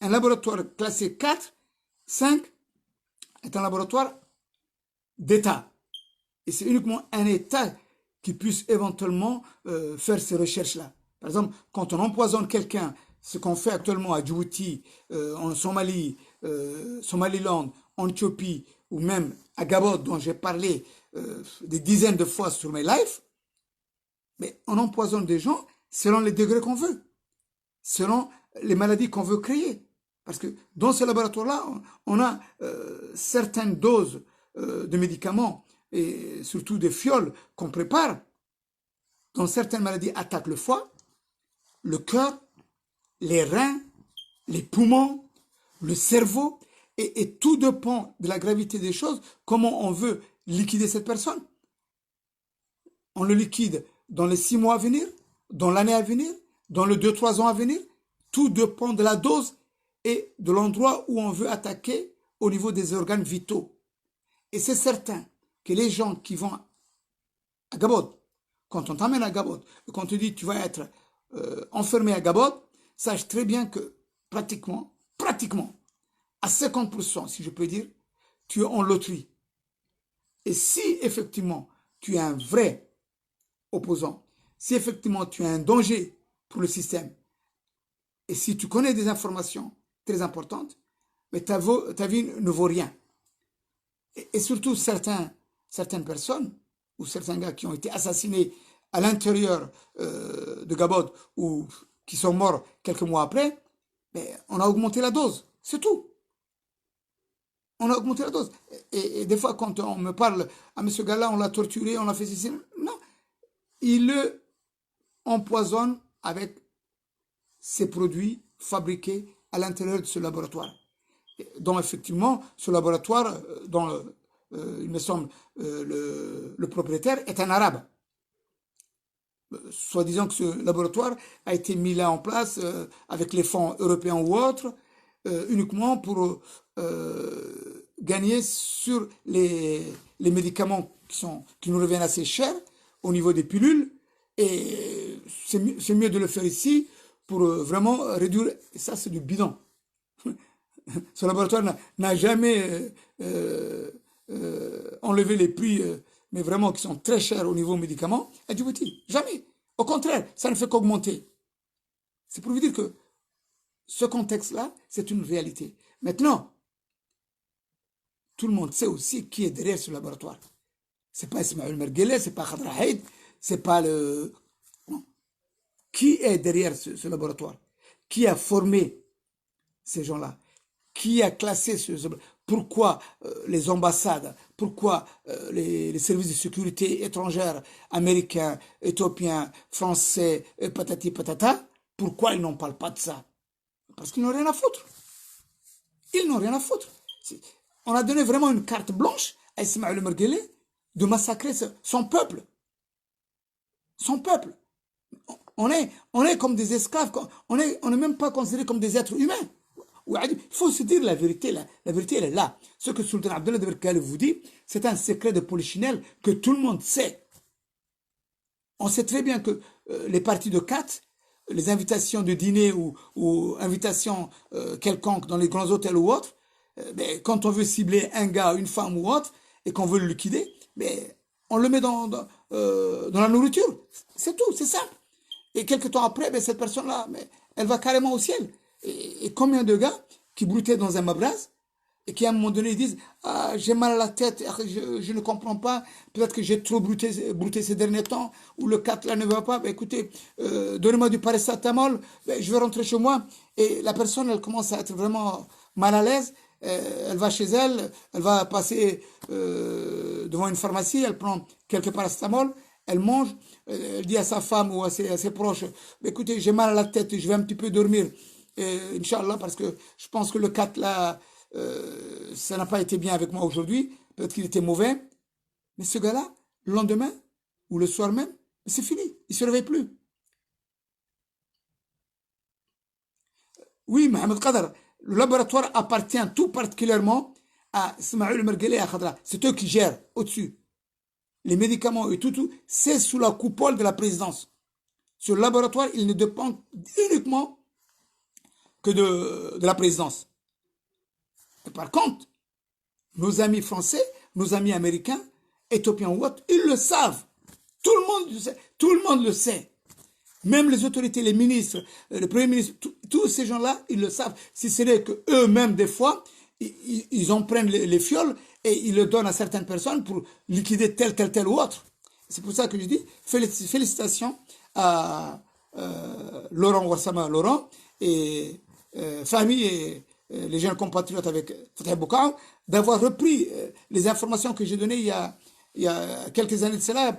Un laboratoire classé 4, 5 est un laboratoire d'État. Et c'est uniquement un État qui puisse éventuellement faire ces recherches-là. Par exemple, quand on empoisonne quelqu'un, ce qu'on fait actuellement à Djibouti, en Somalie, Somaliland, en Éthiopie, ou même à Gabon, dont j'ai parlé des dizaines de fois sur mes lives, mais on empoisonne des gens selon les degrés qu'on veut, selon les maladies qu'on veut créer. Parce que dans ce laboratoire-là, on a certaines doses de médicaments et surtout des fioles qu'on prépare, dont certaines maladies attaquent le foie, le cœur, les reins, les poumons, le cerveau, et tout dépend de la gravité des choses, comment on veut liquider cette personne. On le liquide dans les 6 mois à venir, dans l'année à venir, dans les 2-3 ans à venir. Tout dépend de la dose et de l'endroit où on veut attaquer au niveau des organes vitaux. Et c'est certain que les gens qui vont à Gabon, quand on t'amène à Gabon, et qu'on te dit tu vas être enfermé à Gabon, sache très bien que pratiquement, à 50%, si je peux dire, tu es en loterie. Et si effectivement tu es un vrai opposant, si effectivement tu es un danger pour le système, et si tu connais des informations très importantes, mais ta vie ne vaut rien. Et surtout certaines personnes, ou certains gars qui ont été assassinés à l'intérieur de Gabon, ou qui sont morts quelques mois après, mais on a augmenté la dose, c'est tout. On a augmenté la dose. Et des fois, quand on me parle, à ce gars-là, on l'a torturé, on l'a fait ceci, non. Il le empoisonne avec ces produits fabriqués à l'intérieur de ce laboratoire. Donc, effectivement, ce laboratoire, dont il me semble le propriétaire est un arabe. Soit disant que ce laboratoire a été mis là en place avec les fonds européens ou autres, uniquement pour gagner sur les médicaments qui nous reviennent assez chers au niveau des pilules. Et c'est mieux de le faire ici pour vraiment réduire. Et ça, c'est du bidon. Ce laboratoire n'a jamais enlevé les prix, mais vraiment qui sont très chers au niveau médicaments à Djibouti. Jamais. Au contraire, ça ne fait qu'augmenter. C'est pour vous dire que ce contexte-là, c'est une réalité. Maintenant, tout le monde sait aussi qui est derrière ce laboratoire. C'est pas Ismaël Merguele, c'est pas Khadra Haïd, c'est pas le... Qui est derrière ce laboratoire? Qui a formé ces gens-là? Qui a classé pourquoi les ambassades, pourquoi les services de sécurité étrangères, américains, éthiopiens, français, patati patata, pourquoi ils n'en parlent pas de ça? Parce qu'ils n'ont rien à foutre. Ils n'ont rien à foutre. On a donné vraiment une carte blanche à Ismaël Merguele de massacrer son peuple. Son peuple. On est comme des esclaves, on n'est même pas considérés comme des êtres humains. Il faut se dire la vérité, la vérité elle est là. Ce que Sultan Abdullah de Berkale vous dit, c'est un secret de polichinelle que tout le monde sait. On sait très bien que les parties de 4, les invitations de dîner ou invitations quelconques dans les grands hôtels ou autres, quand on veut cibler un gars, une femme ou autre, et qu'on veut le liquider, on le met dans la nourriture. C'est tout, c'est simple. Et quelques temps après, cette personne-là, elle va carrément au ciel. Et combien de gars qui broutaient dans un mabraz et qui à un moment donné disent ah, j'ai mal à la tête, je ne comprends pas, peut-être que j'ai trop brouté ces derniers temps, ou le 4 là ne va pas, écoutez, donnez-moi du paracétamol, je vais rentrer chez moi. Et la personne, elle commence à être vraiment mal à l'aise, elle va chez elle, elle va passer devant une pharmacie, elle prend quelques paracétamol, elle mange, elle dit à sa femme ou à ses proches, écoutez, j'ai mal à la tête, je vais un petit peu dormir. Inch'Allah, parce que je pense que le 4 là, ça n'a pas été bien avec moi aujourd'hui. Peut-être qu'il était mauvais. Mais ce gars-là, le lendemain ou le soir même, c'est fini. Il ne se réveille plus. Oui, Mohamed Qadar, le laboratoire appartient tout particulièrement à Ismaël Merguele et à Khadra. C'est eux qui gèrent au-dessus. Les médicaments et tout, c'est sous la coupole de la présidence. Ce laboratoire, il ne dépend uniquement que de la présidence. Et par contre, nos amis français, nos amis américains, éthiopiens ou autres, ils le savent. Tout le monde le sait. Tout le monde le sait. Même les autorités, les ministres, le premier ministre, tous ces gens-là, ils le savent. Si ce n'est qu'eux-mêmes, des fois, ils en prennent les fioles et ils le donnent à certaines personnes pour liquider tel ou autre. C'est pour ça que je dis félicitations à Laurent Wassama Laurent et famille et les jeunes compatriotes avec Fatah Boukao d'avoir repris les informations que j'ai données il y a quelques années de cela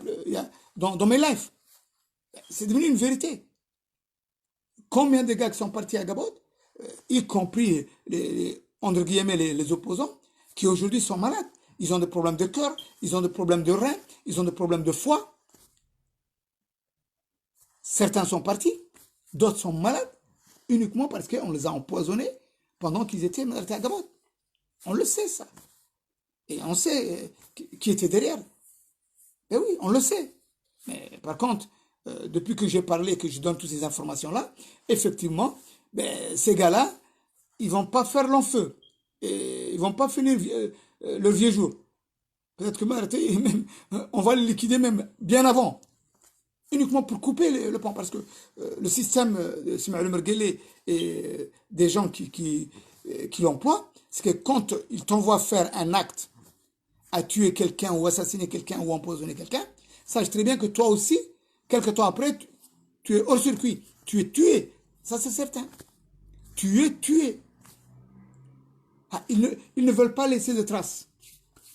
dans mes lives. C'est devenu une vérité. Combien de gars qui sont partis à Gabon, y compris entre guillemets les opposants, qui aujourd'hui sont malades. Ils ont des problèmes de cœur, ils ont des problèmes de reins, ils ont des problèmes de foie. Certains sont partis, d'autres sont malades, uniquement parce qu'on les a empoisonnés pendant qu'ils étaient à Gabon. On le sait, ça. Et on sait qui était derrière. Et oui, on le sait. Mais par contre, depuis que j'ai parlé, que je donne toutes ces informations-là, effectivement, ces gars-là, ils ne vont pas faire long feu. Et ils ne vont pas finir leur vieux jour. Peut-être que même, on va les liquider même bien avant. Uniquement pour couper le pont. Parce que le système de Ismaël Merguele et des gens qui l'emploient, c'est que quand ils t'envoient faire un acte à tuer quelqu'un ou assassiner quelqu'un ou empoisonner quelqu'un, sache très bien que toi aussi, quelque temps après, tu es hors circuit. Tu es tué. Ça, c'est certain. Tu es tué. Ah, ils ne veulent pas laisser de traces.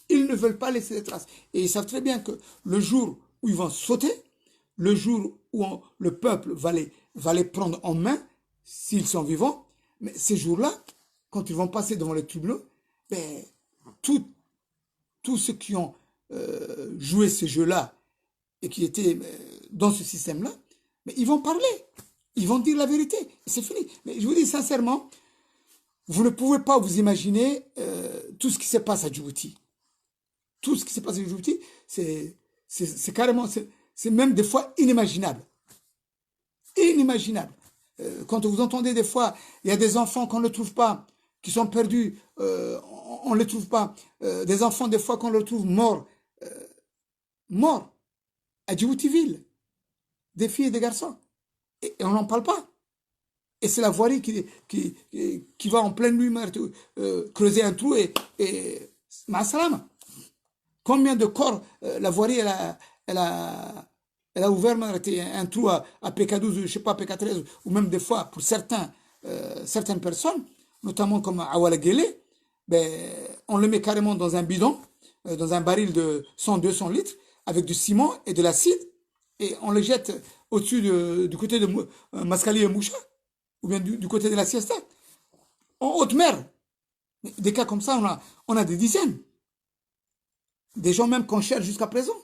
Ils ne veulent pas laisser de traces. Et ils savent très bien que le jour où ils vont sauter, le jour où le peuple va les prendre en main, s'ils sont vivants, mais ces jours-là, quand ils vont passer devant les tribunaux, tous ceux qui ont joué ce jeu-là et qui étaient dans ce système-là, mais ils vont parler. Ils vont dire la vérité. Et c'est fini. Mais je vous dis sincèrement, vous ne pouvez pas vous imaginer tout ce qui se passe à Djibouti. Tout ce qui se passe à Djibouti, c'est carrément, c'est même des fois inimaginable. Inimaginable. Quand vous entendez des fois, il y a des enfants qu'on ne trouve pas, qui sont perdus, on ne les trouve pas. Des enfants, des fois, qu'on les trouve morts. Morts. À Djibouti-Ville. Des filles et des garçons. Et on n'en parle pas. Et c'est la voirie qui va en pleine nuit creuser un trou et ma salam. Combien de corps la voirie elle a ouvert un trou à PK12, je ne sais pas, PK13, ou même des fois, pour certaines personnes, notamment comme Awala Guélé, ben, on le met carrément dans un bidon, dans un baril de 100-200 litres, avec du ciment et de l'acide, et on le jette au-dessus du côté de Mascali et Moucha, ou bien du côté de la Siesta, en haute mer. Des cas comme ça, on a des dizaines. Des gens même qu'on cherche jusqu'à présent,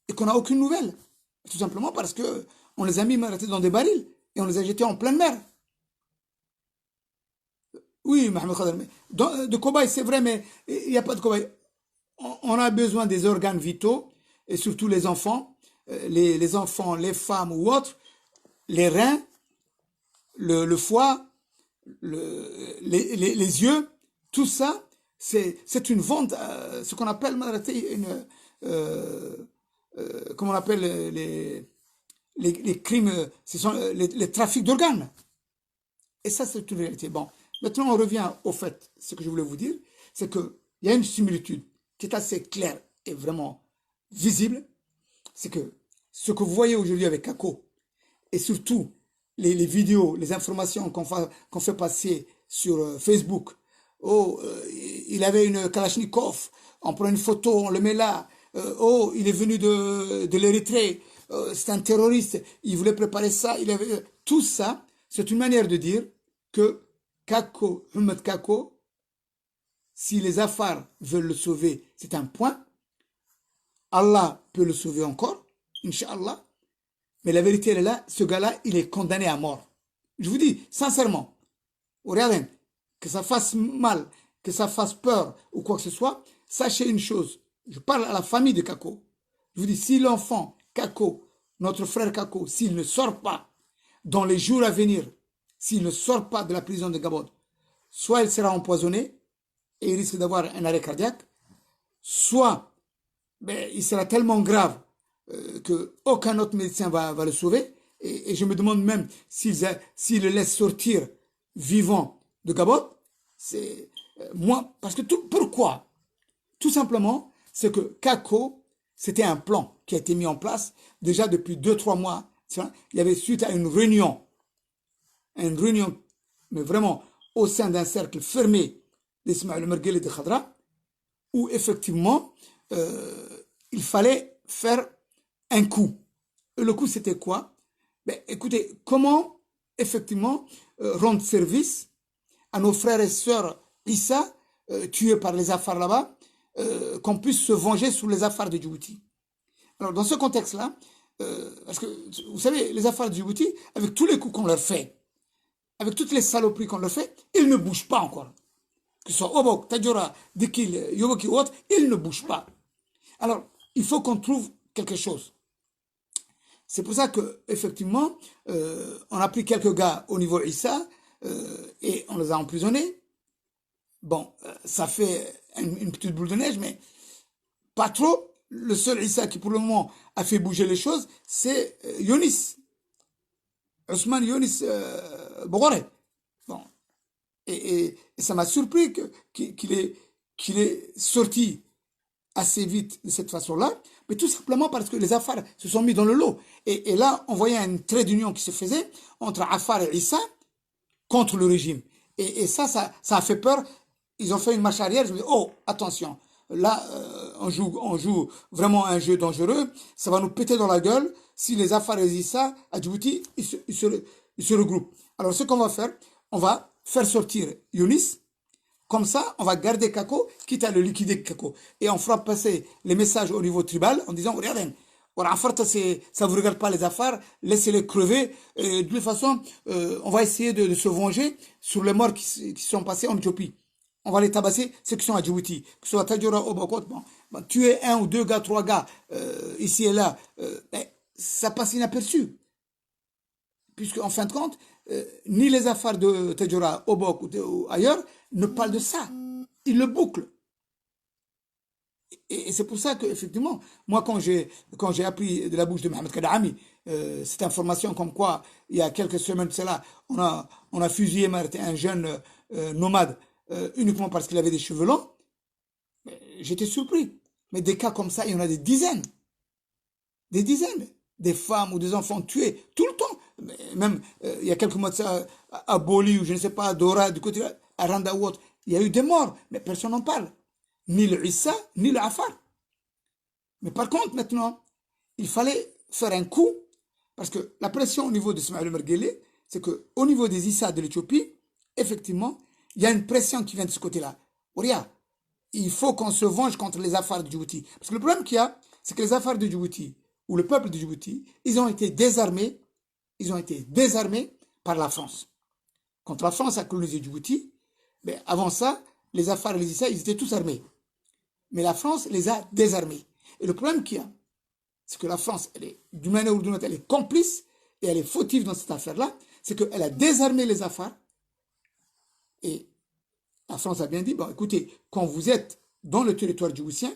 et qu'on n'a aucune nouvelle. Tout simplement parce que on les a mis dans des barils, et on les a jetés en pleine mer. Oui, Mohamed Khadr, de cobaye, c'est vrai, mais il n'y a pas de cobaye. On a besoin des organes vitaux, et surtout les enfants, les enfants, les femmes ou autres, les reins, le foie, les yeux, tout ça, c'est une vente, ce qu'on appelle comment on appelle les crimes, ce sont les trafics d'organes. Et ça, c'est une réalité. Bon, maintenant, on revient au fait. Ce que je voulais vous dire, c'est qu'il y a une similitude qui est assez claire et vraiment visible. C'est que ce que vous voyez aujourd'hui avec Kako, et surtout les vidéos, les informations qu'on fait passer sur Facebook. Oh, il avait une Kalachnikov, on prend une photo, on le met là. Oh, il est venu de l'Érythrée, c'est un terroriste, il voulait préparer ça. Tout ça, c'est une manière de dire que Kako, Ahmed Kako, si les Afars veulent le sauver, c'est un point. Allah peut le sauver encore, Inch'Allah. Mais la vérité, elle est là, ce gars-là, il est condamné à mort. Je vous dis, sincèrement, regardez, que ça fasse mal, que ça fasse peur ou quoi que ce soit, sachez une chose, je parle à la famille de Kako. Je vous dis, si l'enfant Kako, notre frère Kako, s'il ne sort pas dans les jours à venir, s'il ne sort pas de la prison de Gabon, soit il sera empoisonné et il risque d'avoir un arrêt cardiaque, soit ben, il sera tellement grave qu'aucun autre médecin va le sauver. Et je me demande même s'il le laisse sortir vivant de Gabon. C'est moi, parce que pourquoi? Tout simplement, c'est que Kako, c'était un plan qui a été mis en place déjà depuis 2-3 mois. Il y avait suite à une réunion, mais vraiment au sein d'un cercle fermé d'Ismaël Merguel et de Khadra, où effectivement, il fallait faire un coup. Et le coup, c'était quoi? Ben, écoutez, comment effectivement rendre service à nos frères et sœurs Issa, tués par les Afars là-bas, qu'on puisse se venger sur les Afars de Djibouti. Alors, dans ce contexte-là, parce que, vous savez, les Afars de Djibouti, avec tous les coups qu'on leur fait, avec toutes les saloperies qu'on leur fait, ils ne bougent pas encore. Que ce soit Obok, Tadjora, Dikil, Yoboki ou autre, ils ne bougent pas. Alors, il faut qu'on trouve quelque chose. C'est pour ça qu'effectivement, on a pris quelques gars au niveau Issa et on les a emprisonnés. Bon, ça fait une petite boule de neige, mais pas trop. Le seul Issa qui, pour le moment, a fait bouger les choses, c'est Younis. Ousmane Younis Bogoré. Bon. Et ça m'a surpris qu'il est sorti assez vite de cette façon-là, mais tout simplement parce que les Afars se sont mis dans le lot. Et là, on voyait un trait d'union qui se faisait entre Afar et Issa contre le régime. Et ça a fait peur. Ils ont fait une marche arrière. Je me dis, oh, attention, là, on joue vraiment un jeu dangereux. Ça va nous péter dans la gueule si les Afars et Issa, à Djibouti, ils se regroupent. Alors, ce qu'on va faire, on va faire sortir Younis. Comme ça, on va garder Kako, quitte à le liquider Kako. Et on fera passer les messages au niveau tribal en disant, regardez, ça ne vous regarde pas les Afars, laissez-les crever. Et de toute façon, on va essayer de se venger sur les morts qui sont passés en Éthiopie. On va les tabasser, ceux qui sont à Djibouti. Que ce soit Tadjora, Obokot, tuer 1 ou 2 gars, 3 gars, ici et là, ça passe inaperçu. Puisque, en fin de compte, ni les Afars de Tadjora, Obok ou ailleurs ne parlent de ça. Ils le bouclent. Et c'est pour ça qu'effectivement, moi, quand j'ai appris de la bouche de Mohamed Kadami, cette information comme quoi, il y a quelques semaines de cela, on a fusillé un jeune nomade uniquement parce qu'il avait des cheveux longs, j'étais surpris. Mais des cas comme ça, il y en a des dizaines. Des dizaines. Des femmes ou des enfants tués tout le temps. Même, il y a quelques mois de ça, à Boli ou je ne sais pas, à Dora, du côté de Aranda ou autre, il y a eu des morts, mais personne n'en parle. Ni le Issa, ni le Afar. Mais par contre, maintenant, il fallait faire un coup, parce que la pression au niveau de Ismaël Merguele, c'est qu'au niveau des Issa de l'Éthiopie, effectivement, il y a une pression qui vient de ce côté-là. Regarde, il faut qu'on se venge contre les Afars de Djibouti. Parce que le problème qu'il y a, c'est que les Afars de Djibouti, ou le peuple de Djibouti, ils ont été désarmés par la France. Quand la France a colonisé Djibouti, mais avant ça, les Afars et les Issa, ils étaient tous armés. Mais la France les a désarmés. Et le problème qu'il y a, c'est que la France, elle est, d'une manière ou d'une autre, elle est complice et elle est fautive dans cette affaire-là. C'est qu'elle a désarmé les Afars. Et la France a bien dit, bon, écoutez, quand vous êtes dans le territoire djiboutien,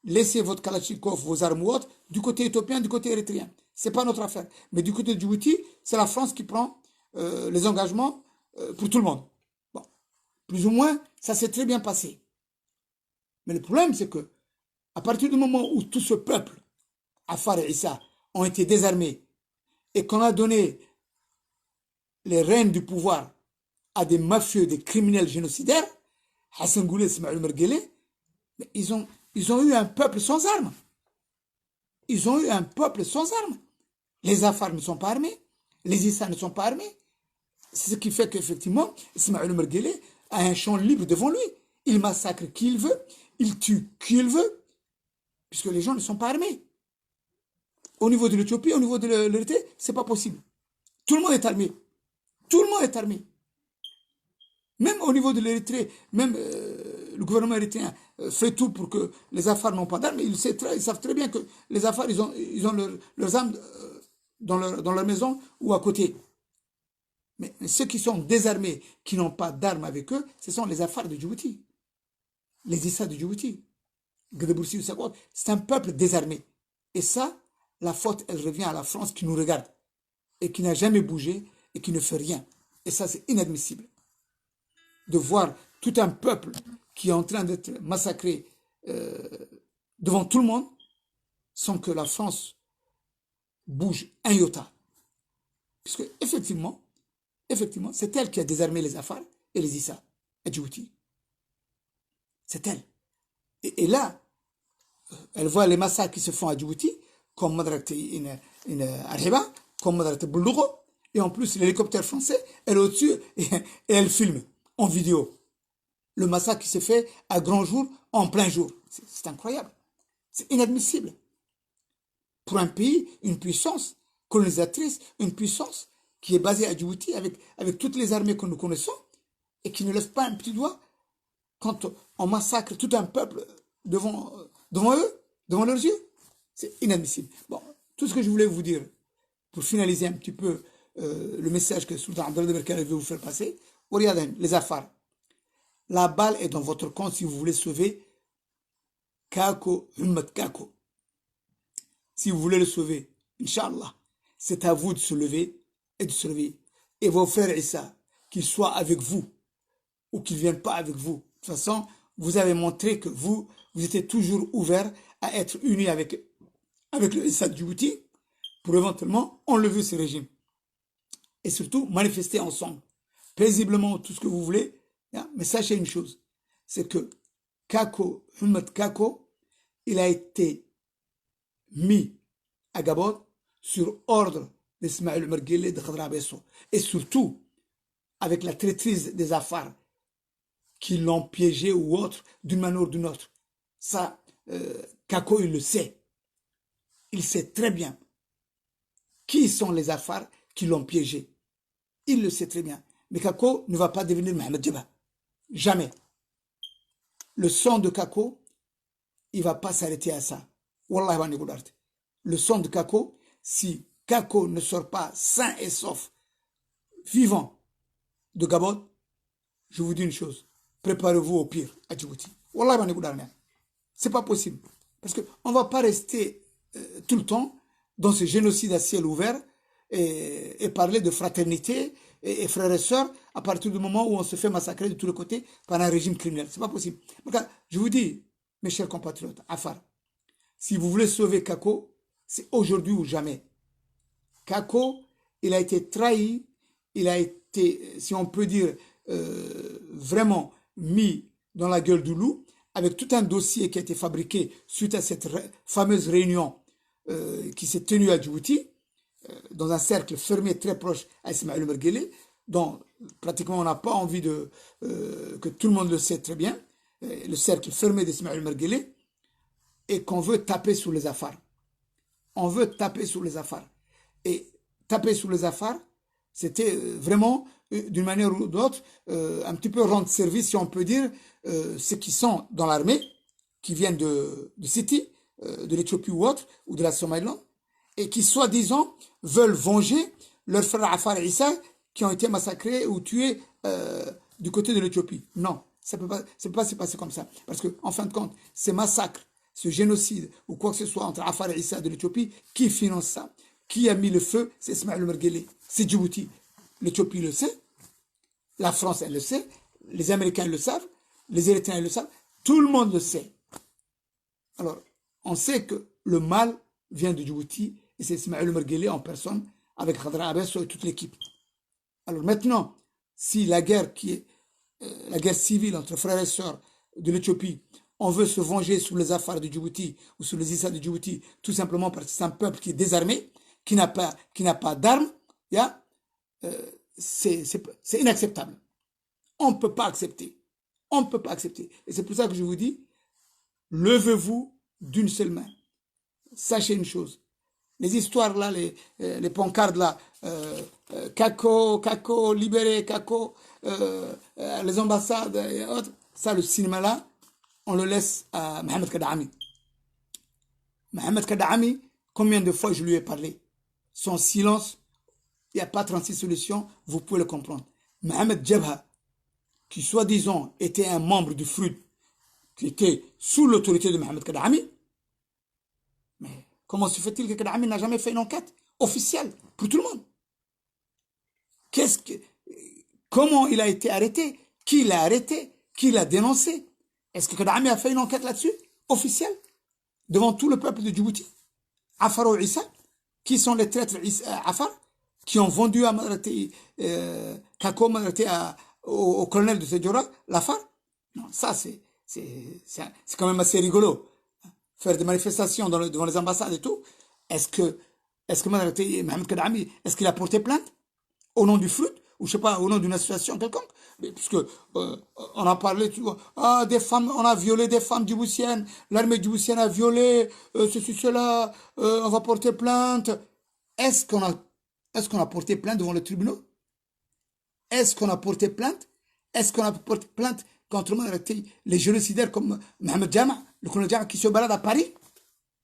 laissez votre Kalachnikov, vos armes ou autres, du côté éthiopien, du côté érythréen. Ce n'est pas notre affaire. Mais du côté de Djibouti, c'est la France qui prend les engagements pour tout le monde. Bon, plus ou moins, ça s'est très bien passé. Mais le problème, c'est que à partir du moment où tout ce peuple, Afar et Issa, ont été désarmés et qu'on a donné les rênes du pouvoir à des mafieux, des criminels génocidaires, Hassan Goulet, Ismaël Merguele, ils ont eu un peuple sans armes. Ils ont eu un peuple sans armes. Les Afars ne sont pas armés, les Issa ne sont pas armés. C'est ce qui fait qu'effectivement, Ismaël Merguele a un champ libre devant lui. Il massacre qui il veut, il tue qui il veut, puisque les gens ne sont pas armés. Au niveau de l'Éthiopie, au niveau de l'Érythrée, ce n'est pas possible. Tout le monde est armé. Tout le monde est armé. Même au niveau de l'Érythrée, même le gouvernement érythréen fait tout pour que les Afars n'ont pas d'armes, mais ils savent très bien que les Afars, ils ont leurs armes dans leur maison ou à côté. Mais ceux qui sont désarmés, qui n'ont pas d'armes avec eux, ce sont les Afars de Djibouti. Les Issa de Djibouti. C'est un peuple désarmé. Et ça, la faute, elle revient à la France qui nous regarde et qui n'a jamais bougé et qui ne fait rien. Et ça, c'est inadmissible. De voir tout un peuple qui est en train d'être massacré devant tout le monde sans que la France bouge un iota. Puisque, effectivement, c'est elle qui a désarmé les Afars et les Issa à Djibouti. C'est elle. Et là, elle voit les massacres qui se font à Djibouti, comme Madrak Arhiba, comme Madrak Boulouro, et en plus l'hélicoptère français, elle est au-dessus et elle filme en vidéo le massacre qui se fait à grand jour, en plein jour. C'est incroyable. C'est inadmissible. Pour un pays, une puissance colonisatrice, une puissance qui est basée à Djibouti avec toutes les armées que nous connaissons et qui ne lève pas un petit doigt quand on massacre tout un peuple devant eux, devant leurs yeux. C'est inadmissible. Bon, tout ce que je voulais vous dire, pour finaliser un petit peu le message que Sultan Abdallah Berkane veut vous faire passer, regardez, les Afars. La balle est dans votre camp si vous voulez sauver Kako, Hummat Kako. Si vous voulez le sauver, Inch'Allah, c'est à vous de se lever et de se lever. Et vos frères Issa, qu'ils soient avec vous ou qu'ils ne viennent pas avec vous. De toute façon, vous avez montré que vous étiez toujours ouvert à être unis avec le Issa de Djibouti pour éventuellement enlever ce régime. Et surtout, manifester ensemble, paisiblement, tout ce que vous voulez. Mais sachez une chose, c'est que Kako, Hummat Kako, il a été mis à Gabon sur ordre d'Ismaël Merguele de Khadra Besso. Et surtout, avec la traîtrise des Afars qui l'ont piégé ou autre, d'une manière ou d'une autre. Ça, Kako, il le sait. Il sait très bien qui sont les Afars qui l'ont piégé. Il le sait très bien. Mais Kako ne va pas devenir Mohamed Djeba. Jamais. Le sang de Kako, il ne va pas s'arrêter à ça. Wallah, le sang de Kako, si Kako ne sort pas sain et sauf, vivant de Gabon, je vous dis une chose, préparez-vous au pire à Djibouti. Wallah, c'est pas possible. Parce qu'on ne va pas rester tout le temps dans ce génocide à ciel ouvert et parler de fraternité et frères et sœurs à partir du moment où on se fait massacrer de tous les côtés par un régime criminel. C'est pas possible. Donc, je vous dis, mes chers compatriotes, Afar, si vous voulez sauver Kako, c'est aujourd'hui ou jamais. Kako, il a été trahi, il a été, si on peut dire, vraiment mis dans la gueule du loup, avec tout un dossier qui a été fabriqué suite à cette fameuse réunion qui s'est tenue à Djibouti, dans un cercle fermé très proche à Ismaël Merguele, dont pratiquement on n'a pas envie que tout le monde le sait très bien, le cercle fermé d'Ismaël Merguele, et qu'on veut taper sur les Afars. On veut taper sur les Afars. Et taper sur les Afars, c'était vraiment, d'une manière ou d'autre, un petit peu rendre service, si on peut dire, ceux qui sont dans l'armée, qui viennent de City, de l'Éthiopie ou autre, ou de la Somaliland, et qui, soi-disant, veulent venger leurs frères Afar et Issa qui ont été massacrés ou tués du côté de l'Éthiopie. Non, ça ne peut pas se passer comme ça. Parce qu'en fin de compte, ces massacres, ce génocide ou quoi que ce soit entre Afar et Issa de l'Éthiopie, qui finance ça? Qui a mis le feu? C'est Ismaël Merguele, c'est Djibouti. L'Éthiopie le sait, la France elle le sait, les Américains le savent, les Érythréens le savent, tout le monde le sait. Alors, on sait que le mal vient de Djibouti et c'est Ismaël Merguele en personne avec Khadra Abesso et toute l'équipe. Alors maintenant, si la guerre qui est la guerre civile entre frères et sœurs de l'Éthiopie, on veut se venger sur les Afars de Djibouti ou sur les Issa de Djibouti, tout simplement parce que c'est un peuple qui est désarmé, qui n'a pas d'armes, c'est inacceptable. On ne peut pas accepter. On ne peut pas accepter. Et c'est pour ça que je vous dis, levez-vous d'une seule main. Sachez une chose. Les histoires là, les pancartes là, Kako, libéré, Kako, les ambassades et autres, ça, le cinéma là, on le laisse à Mohamed Kadhaami. Mohamed Kadhaami, combien de fois je lui ai parlé? Son silence, il n'y a pas 36 solutions, vous pouvez le comprendre. Mohamed Jabha, qui soi-disant était un membre du FRUD, qui était sous l'autorité de Mohamed Kadhaami, mais comment se fait-il que Kadhaami n'a jamais fait une enquête officielle pour tout le monde? Comment il a été arrêté? Qui l'a arrêté? Qui l'a dénoncé? Est-ce que Kadhaami a fait une enquête là-dessus, officielle, devant tout le peuple de Djibouti? Afar ou Issa, qui sont les traîtres Afar, qui ont vendu à Kako au colonel de Sejora, l'Afar? Non, ça c'est quand même assez rigolo. Faire des manifestations devant les ambassades et tout. Est-ce que Mohamed Kadhaami, est-ce qu'il a porté plainte au nom du FRUD ou je sais pas, au nom d'une association quelconque? Puisque on a parlé, tu vois, des femmes, on a violé des femmes djiboutiennes, l'armée djiboutienne a violé, ceci, cela, on va porter plainte. Est-ce qu'on a porté plainte devant les tribunaux? Est-ce qu'on a porté plainte? Est-ce qu'on a porté plainte contre les génocidaires comme Mohamed Jama, le colonel Jama qui se balade à Paris,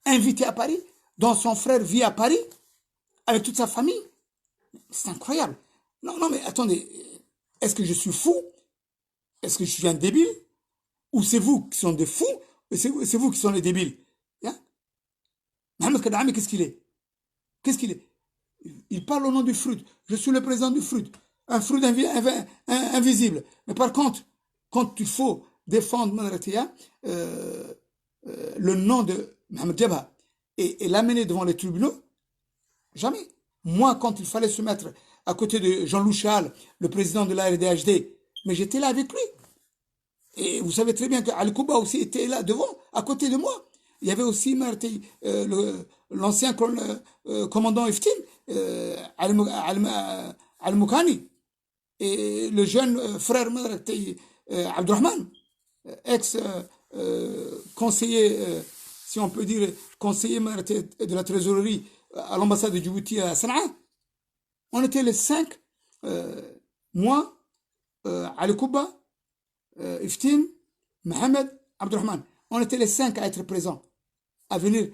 invité à Paris, dont son frère vit à Paris, avec toute sa famille? C'est incroyable. Non, mais attendez, est-ce que je suis fou? Est-ce que je suis un débile? Ou c'est vous qui sont des fous? Et c'est vous qui sont les débiles? Mohamed Kadhaami, qu'est-ce qu'il est? Qu'est-ce qu'il est? Il parle au nom du FRUD. Je suis le président du FRUD. Un FRUD invisible. Mais par contre, quand il faut défendre le nom de Mohamed Jabha et l'amener devant les tribunaux, jamais. Moi, quand il fallait se mettre à côté de Jean Louchal, le président de la RDHD, mais j'étais là avec lui. Et vous savez très bien qu'Ali Kouba aussi était là devant, à côté de moi. Il y avait aussi l'ancien commandant Iftin, Al-Moukani, et le jeune frère Abdurrahman, ex-conseiller, si on peut dire, conseiller de la trésorerie à l'ambassade de Djibouti à Sanaa. On était les 5, moi, Ali Kouba, Iftin, Mohamed, Abdurrahman. On était les 5 à être présents, à venir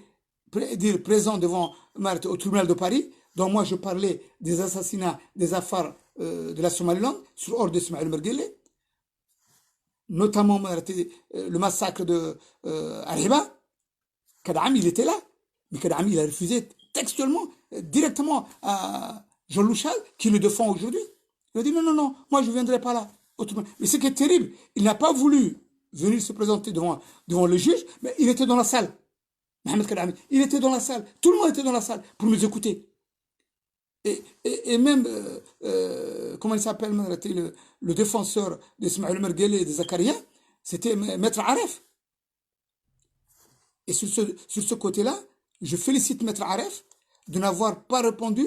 dire présents devant au tribunal de Paris, dont moi je parlais des assassinats des Afars de la Somaliland sur ordre d'Ismaël Merguele, notamment le massacre de Arriba. Kadhaami, il était là, mais Kadhaami, il a refusé textuellement, directement à Jean Louchal, qui le défend aujourd'hui. Il a dit non, moi je ne viendrai pas là. Mais ce qui est terrible, il n'a pas voulu venir se présenter devant le juge, mais il était dans la salle. Mohamed Kadhaami, il était dans la salle. Tout le monde était dans la salle pour nous écouter. Et même, comment il s'appelle, le défenseur d'Ismaël Merguele et de Zakaria, c'était Maître Aref. Et sur ce côté-là, je félicite Maître Aref de n'avoir pas répondu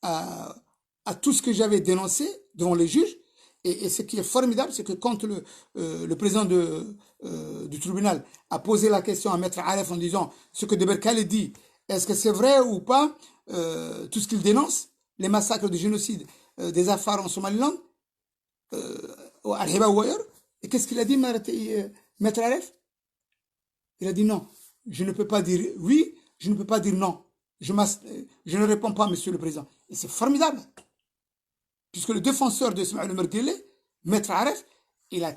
à, à tout ce que j'avais dénoncé devant les juges. Et ce qui est formidable, c'est que quand le président du tribunal a posé la question à Maître Aref en disant ce que Deberkale dit, est-ce que c'est vrai ou pas, tout ce qu'il dénonce, les massacres de génocide des Afars en Somaliland, au Al-Hiba ou ailleurs, et qu'est-ce qu'il a dit, Maître Aref? Il a dit non, je ne peux pas dire oui, je ne peux pas dire non. Je ne réponds pas, monsieur le président. Et c'est formidable. Puisque le défenseur de Ismaël Merguele, Maître Aref, il a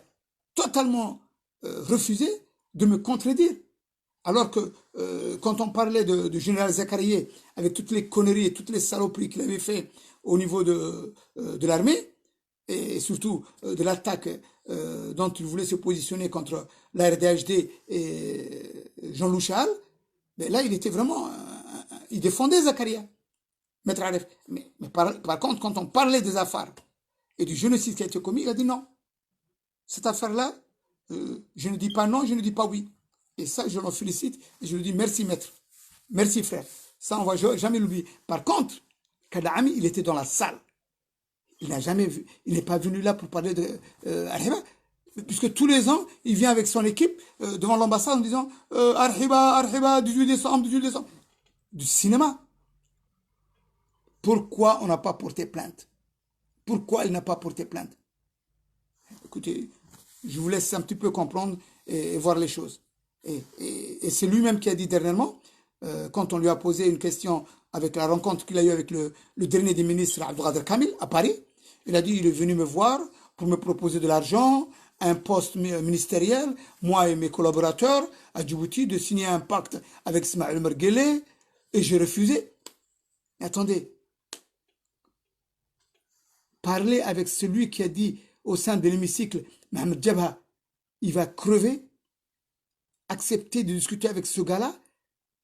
totalement refusé de me contredire. Alors que quand on parlait du général Zakaria, avec toutes les conneries et toutes les saloperies qu'il avait fait au niveau de l'armée, et surtout de l'attaque dont il voulait se positionner contre la RDHD et Jean-Loup Chahal, mais là, il était vraiment... il défendait Zakaria, Maître Aref. Mais par contre, quand on parlait des Afars et du génocide qui a été commis, il a dit non. Cette affaire-là, je ne dis pas non, je ne dis pas oui. Et ça, je l'en félicite et je lui dis merci, maître. Merci, frère. Ça, on ne va jamais l'oublier. Par contre, Kadhaami, il était dans la salle. Il n'a jamais vu, il n'est pas venu là pour parler de Arhiba, puisque tous les ans, il vient avec son équipe devant l'ambassade en disant Arhiba, Arhiba, 18 décembre, 18 décembre. Du cinéma. Pourquoi on n'a pas porté plainte? Pourquoi il n'a pas porté plainte? Écoutez, je vous laisse un petit peu comprendre et voir les choses. Et c'est lui-même qui a dit dernièrement, quand on lui a posé une question avec la rencontre qu'il a eue avec le dernier des ministres, Abdelkader Kamil, à Paris, il a dit il est venu me voir pour me proposer de l'argent, un poste ministériel, moi et mes collaborateurs à Djibouti, de signer un pacte avec Ismaël Merguele, et j'ai refusé. Mais attendez, parler avec celui qui a dit au sein de l'hémicycle, Mohamed Jabha, il va crever, accepter de discuter avec ce gars-là,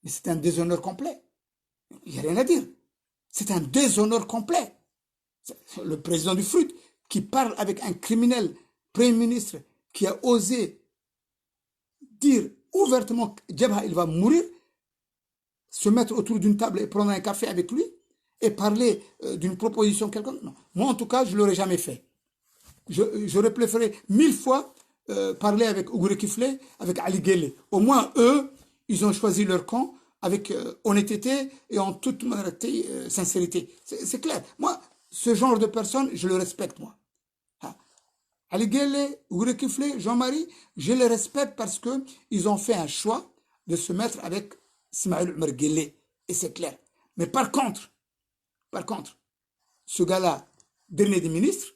mais c'est un déshonneur complet. Il n'y a rien à dire. C'est un déshonneur complet. Le président du FRUD qui parle avec un criminel premier ministre qui a osé dire ouvertement que Jabha, il va mourir, se mettre autour d'une table et prendre un café avec lui et parler d'une proposition quelconque. Non. Moi, en tout cas, je ne l'aurais jamais fait. J'aurais préféré 1000 fois parler avec Ougouré Kiflé, avec Ali Guelleh. Au moins, eux, ils ont choisi leur camp avec honnêteté et en toute sincérité. C'est clair. Moi, ce genre de personnes, je le respecte, moi. Ali Guelleh, Ougouré Kiflé, Jean-Marie, je les respecte parce qu'ils ont fait un choix de se mettre avec Ismaël Merguele. Et c'est clair. Mais par contre, ce gars-là, dernier des ministres,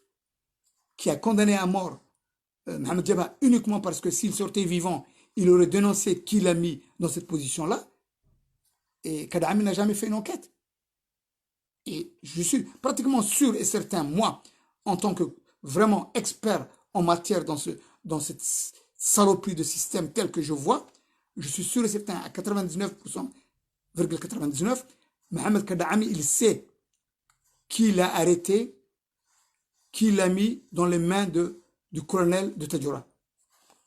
qui a condamné à mort Mohamed Jabha uniquement parce que s'il sortait vivant, il aurait dénoncé qui l'a mis dans cette position-là. Et Kadhaami n'a jamais fait une enquête. Et je suis pratiquement sûr et certain, moi, en tant que vraiment expert en matière dans cette saloperie de système tel que je vois, je suis sûr et certain à 99,99%, Mohamed Kadhaami, il sait qui l'a arrêté, qui l'a mis dans les mains du colonel de Tadjoura.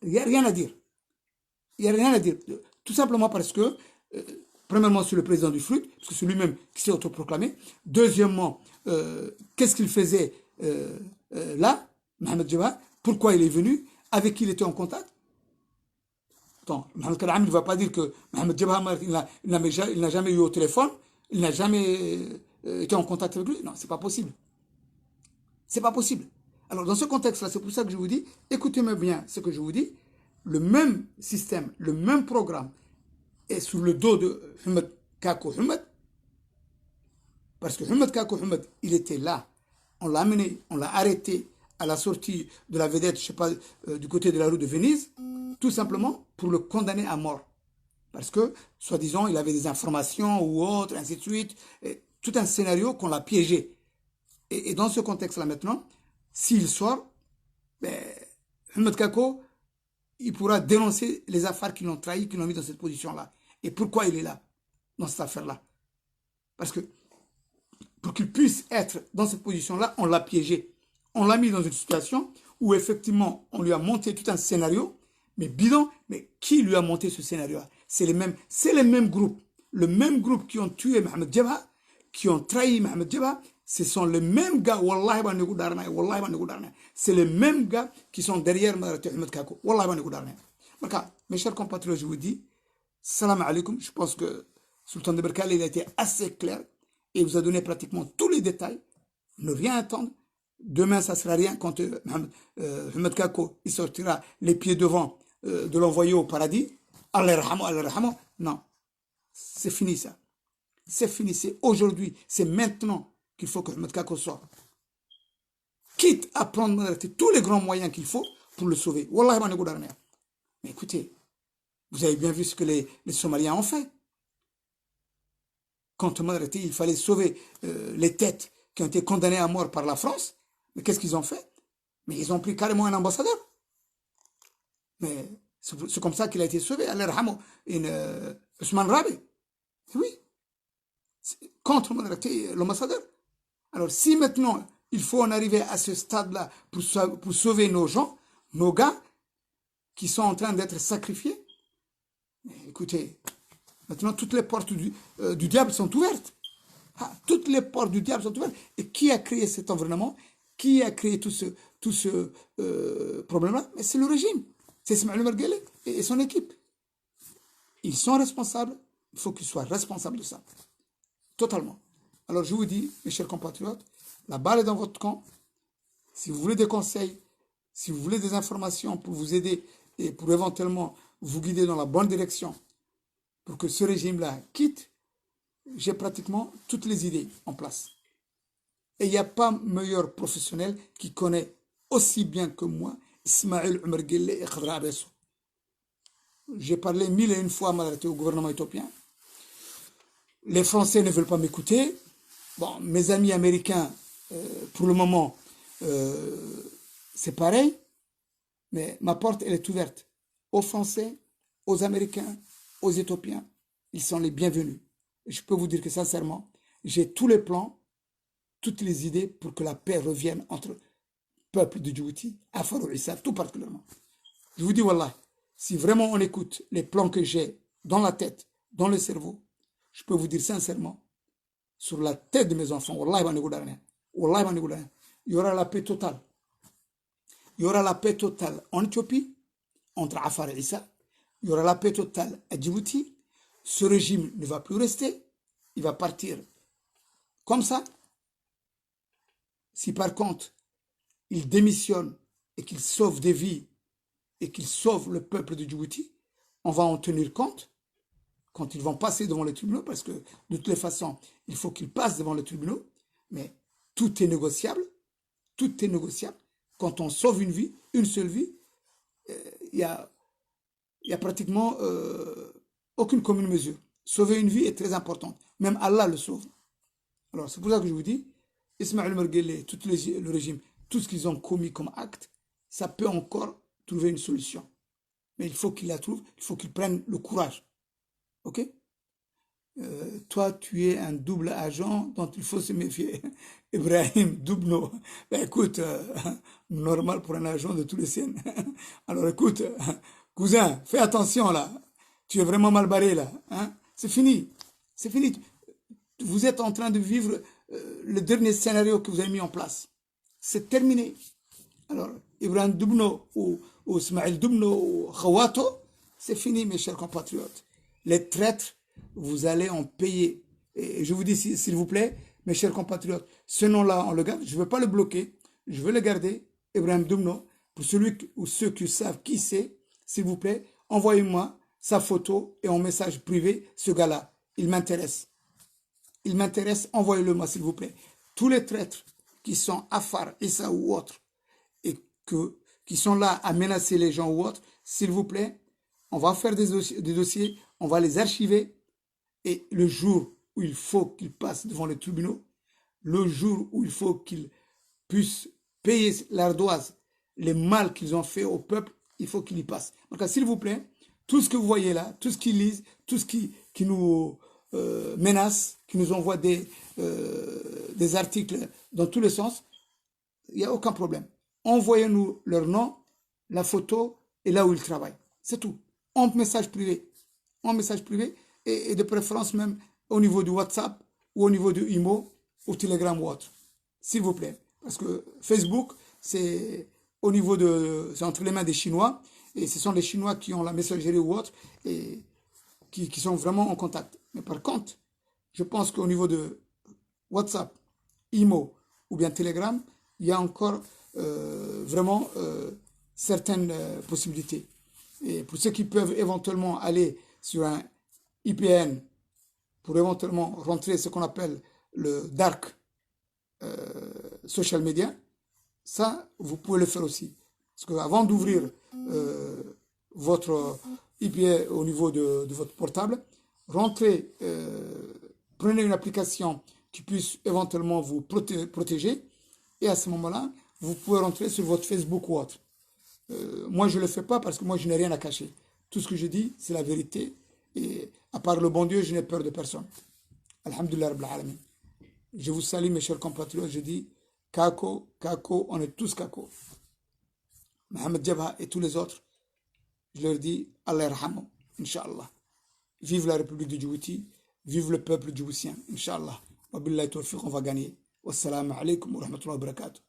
Il n'y a rien à dire. Il n'y a rien à dire. Tout simplement parce que, premièrement, c'est le président du FRUD, parce que c'est lui-même qui s'est autoproclamé. Deuxièmement, qu'est-ce qu'il faisait là, Mohamed Jabha? Pourquoi il est venu? Avec qui il était en contact? Attends, Mohamed Kadhaami ne va pas dire que Mohamed Jabha, il n'a jamais eu au téléphone, il n'a jamais été en contact avec lui. Non, c'est pas possible. C'est pas possible. Alors, dans ce contexte-là, c'est pour ça que je vous dis, écoutez-moi bien ce que je vous dis, le même système, le même programme est sur le dos de Humed Kako Humed, parce que Humed Kako Humed, il était là, on l'a amené, on l'a arrêté à la sortie de la vedette, je ne sais pas, du côté de la rue de Venise, tout simplement pour le condamner à mort. Parce que, soi-disant, il avait des informations ou autres, ainsi de suite, et tout un scénario qu'on l'a piégé. Et dans ce contexte-là maintenant, s'il sort, ben, Humed Kako, il pourra dénoncer les affaires qui l'ont trahi, qui l'ont mis dans cette position-là. Et pourquoi il est là, dans cette affaire-là? Parce que pour qu'il puisse être dans cette position-là, on l'a piégé. On l'a mis dans une situation où effectivement, on lui a monté tout un scénario, mais bidon, mais qui lui a monté ce scénario-là? C'est les mêmes groupes. Le même groupe qui ont tué Mohamed Jabha, qui ont trahi Mohamed Jabha, ce sont les mêmes gars, wallahi ba nigu darnay, wallahi ba nigu darnay. C'est les mêmes gars qui sont derrière Ahmed Kako, wallahi ba nigu darnay. Donc, mes chers compatriotes, je vous dis, salam alaikum, je pense que Sultan de Berkane, il a été assez clair et vous a donné pratiquement tous les détails. Ne rien attendre. Demain, ça ne sera rien quand Ahmed Kako il sortira les pieds devant de l'envoyer au paradis. Allah rahamo, Allah rahamo. Non, c'est fini ça. C'est fini, c'est aujourd'hui, c'est maintenant qu'il faut que Ahmed Kako sorte. Quitte à prendre tous les grands moyens qu'il faut pour le sauver. Wallah, mais écoutez, vous avez bien vu ce que les Somaliens ont fait. Quand il fallait sauver les têtes qui ont été condamnées à mort par la France, mais qu'est-ce qu'ils ont fait? Mais ils ont pris carrément un ambassadeur. Mais c'est comme ça qu'il a été sauvé. Ousmane Rabi. Oui. Contre l'ambassadeur. Alors si maintenant il faut en arriver à ce stade-là pour sauver nos gens, nos gars qui sont en train d'être sacrifiés, écoutez, maintenant toutes les portes du diable sont ouvertes. Ah, toutes les portes du diable sont ouvertes. Et qui a créé cet environnement? Qui a créé tout ce problème-là? Mais c'est le régime. C'est Ismaël Omar Guelleh et son équipe. Ils sont responsables. Il faut qu'ils soient responsables de ça. Totalement. Alors je vous dis, mes chers compatriotes, la balle est dans votre camp. Si vous voulez des conseils, si vous voulez des informations pour vous aider et pour éventuellement vous guider dans la bonne direction pour que ce régime-là quitte, j'ai pratiquement toutes les idées en place. Et il n'y a pas meilleur professionnel qui connaît aussi bien que moi Ismaël Omar Guelleh et Khadra Abesso. J'ai parlé 1001 fois au gouvernement éthiopien. Les Français ne veulent pas m'écouter. Bon, mes amis américains, pour le moment, c'est pareil. Mais ma porte, elle est ouverte aux Français, aux Américains, aux Éthiopiens. Ils sont les bienvenus. Je peux vous dire que sincèrement, j'ai tous les plans, toutes les idées pour que la paix revienne entre le peuple de Djibouti, Afar et Issa, tout particulièrement. Je vous dis, wallah, si vraiment on écoute les plans que j'ai dans la tête, dans le cerveau, je peux vous dire sincèrement, sur la tête de mes enfants, wallah, il y aura la paix totale. Il y aura la paix totale en Éthiopie, entre Afar et Issa. Il y aura la paix totale à Djibouti. Ce régime ne va plus rester. Il va partir comme ça. Si par contre, il démissionne et qu'il sauve des vies et qu'il sauve le peuple de Djibouti, on va en tenir compte quand ils vont passer devant les tribunaux, parce que de toutes les façons, il faut qu'ils passent devant les tribunaux. Mais tout est négociable. Tout est négociable. Quand on sauve une vie, une seule vie, il y a pratiquement aucune commune mesure. Sauver une vie est très important. Même Allah le sauve. Alors c'est pour ça que je vous dis, Ismaël Omar Guelleh, tout le régime, tout ce qu'ils ont commis comme acte, ça peut encore trouver une solution. Mais il faut qu'ils la trouvent, il faut qu'ils prennent le courage. Ok? Toi, tu es un double agent dont il faut se méfier. Ibrahim Dubno. Ben écoute, normal pour un agent de tous les siennes. Alors écoute, cousin, fais attention là. Tu es vraiment mal barré là. Hein? C'est fini. C'est fini. Vous êtes en train de vivre le dernier scénario que vous avez mis en place. C'est terminé. Alors, Ibrahim Dubno ou Ismaël Dubno ou Khawato, c'est fini mes chers compatriotes. Les traîtres, vous allez en payer. Et je vous dis, s'il vous plaît, mes chers compatriotes, ce nom-là, on le garde. Je ne veux pas le bloquer. Je veux le garder. Ibrahim Dubno, pour celui ou ceux qui savent qui c'est, s'il vous plaît, envoyez-moi sa photo et en message privé, ce gars-là. Il m'intéresse. Il m'intéresse, envoyez-le moi, s'il vous plaît. Tous les traîtres qui sont Afar, Issa ou autres, et qui sont là à menacer les gens ou autres, s'il vous plaît, on va faire des dossiers, on va les archiver, et le jour où il faut qu'ils passent devant les tribunaux, le jour où il faut qu'ils puissent payer l'ardoise, les mal qu'ils ont fait au peuple, il faut qu'ils y passent. Donc, s'il vous plaît, tout ce que vous voyez là, tout ce qu'ils lisent, tout ce qui nous menacent, qui nous envoient des articles dans tous les sens, il n'y a aucun problème. Envoyez-nous leur nom, la photo et là où ils travaillent. C'est tout. En message privé. En message privé et de préférence même au niveau du WhatsApp ou au niveau du IMO ou Telegram ou autre. S'il vous plaît. Parce que Facebook, c'est au niveau de... c'est entre les mains des Chinois et ce sont les Chinois qui ont la messagerie ou autre et qui sont vraiment en contact. Mais par contre, je pense qu'au niveau de WhatsApp, IMO ou bien Telegram, il y a encore vraiment certaines possibilités. Et pour ceux qui peuvent éventuellement aller sur un IPN pour éventuellement rentrer ce qu'on appelle le dark social media, ça, vous pouvez le faire aussi. Parce qu'avant d'ouvrir votre IPN au niveau de votre portable, rentrez, prenez une application qui puisse éventuellement vous protéger et à ce moment-là, vous pouvez rentrer sur votre Facebook ou autre. Moi, je ne le fais pas parce que moi, je n'ai rien à cacher. Tout ce que je dis, c'est la vérité. Et à part le bon Dieu, je n'ai peur de personne. Alhamdulillah Rabbil Alamin. Je vous salue, mes chers compatriotes. Je dis Kako, Kako, on est tous Kako. Mohamed Jabha et tous les autres, je leur dis Allah yarhamou, Inch'Allah. Vive la République de Djibouti, vive le peuple djiboutien, Inch'Allah. Wabillahi tawfiq, on va gagner. Wassalamu alaikum wa rahmatullahi wa barakatuh.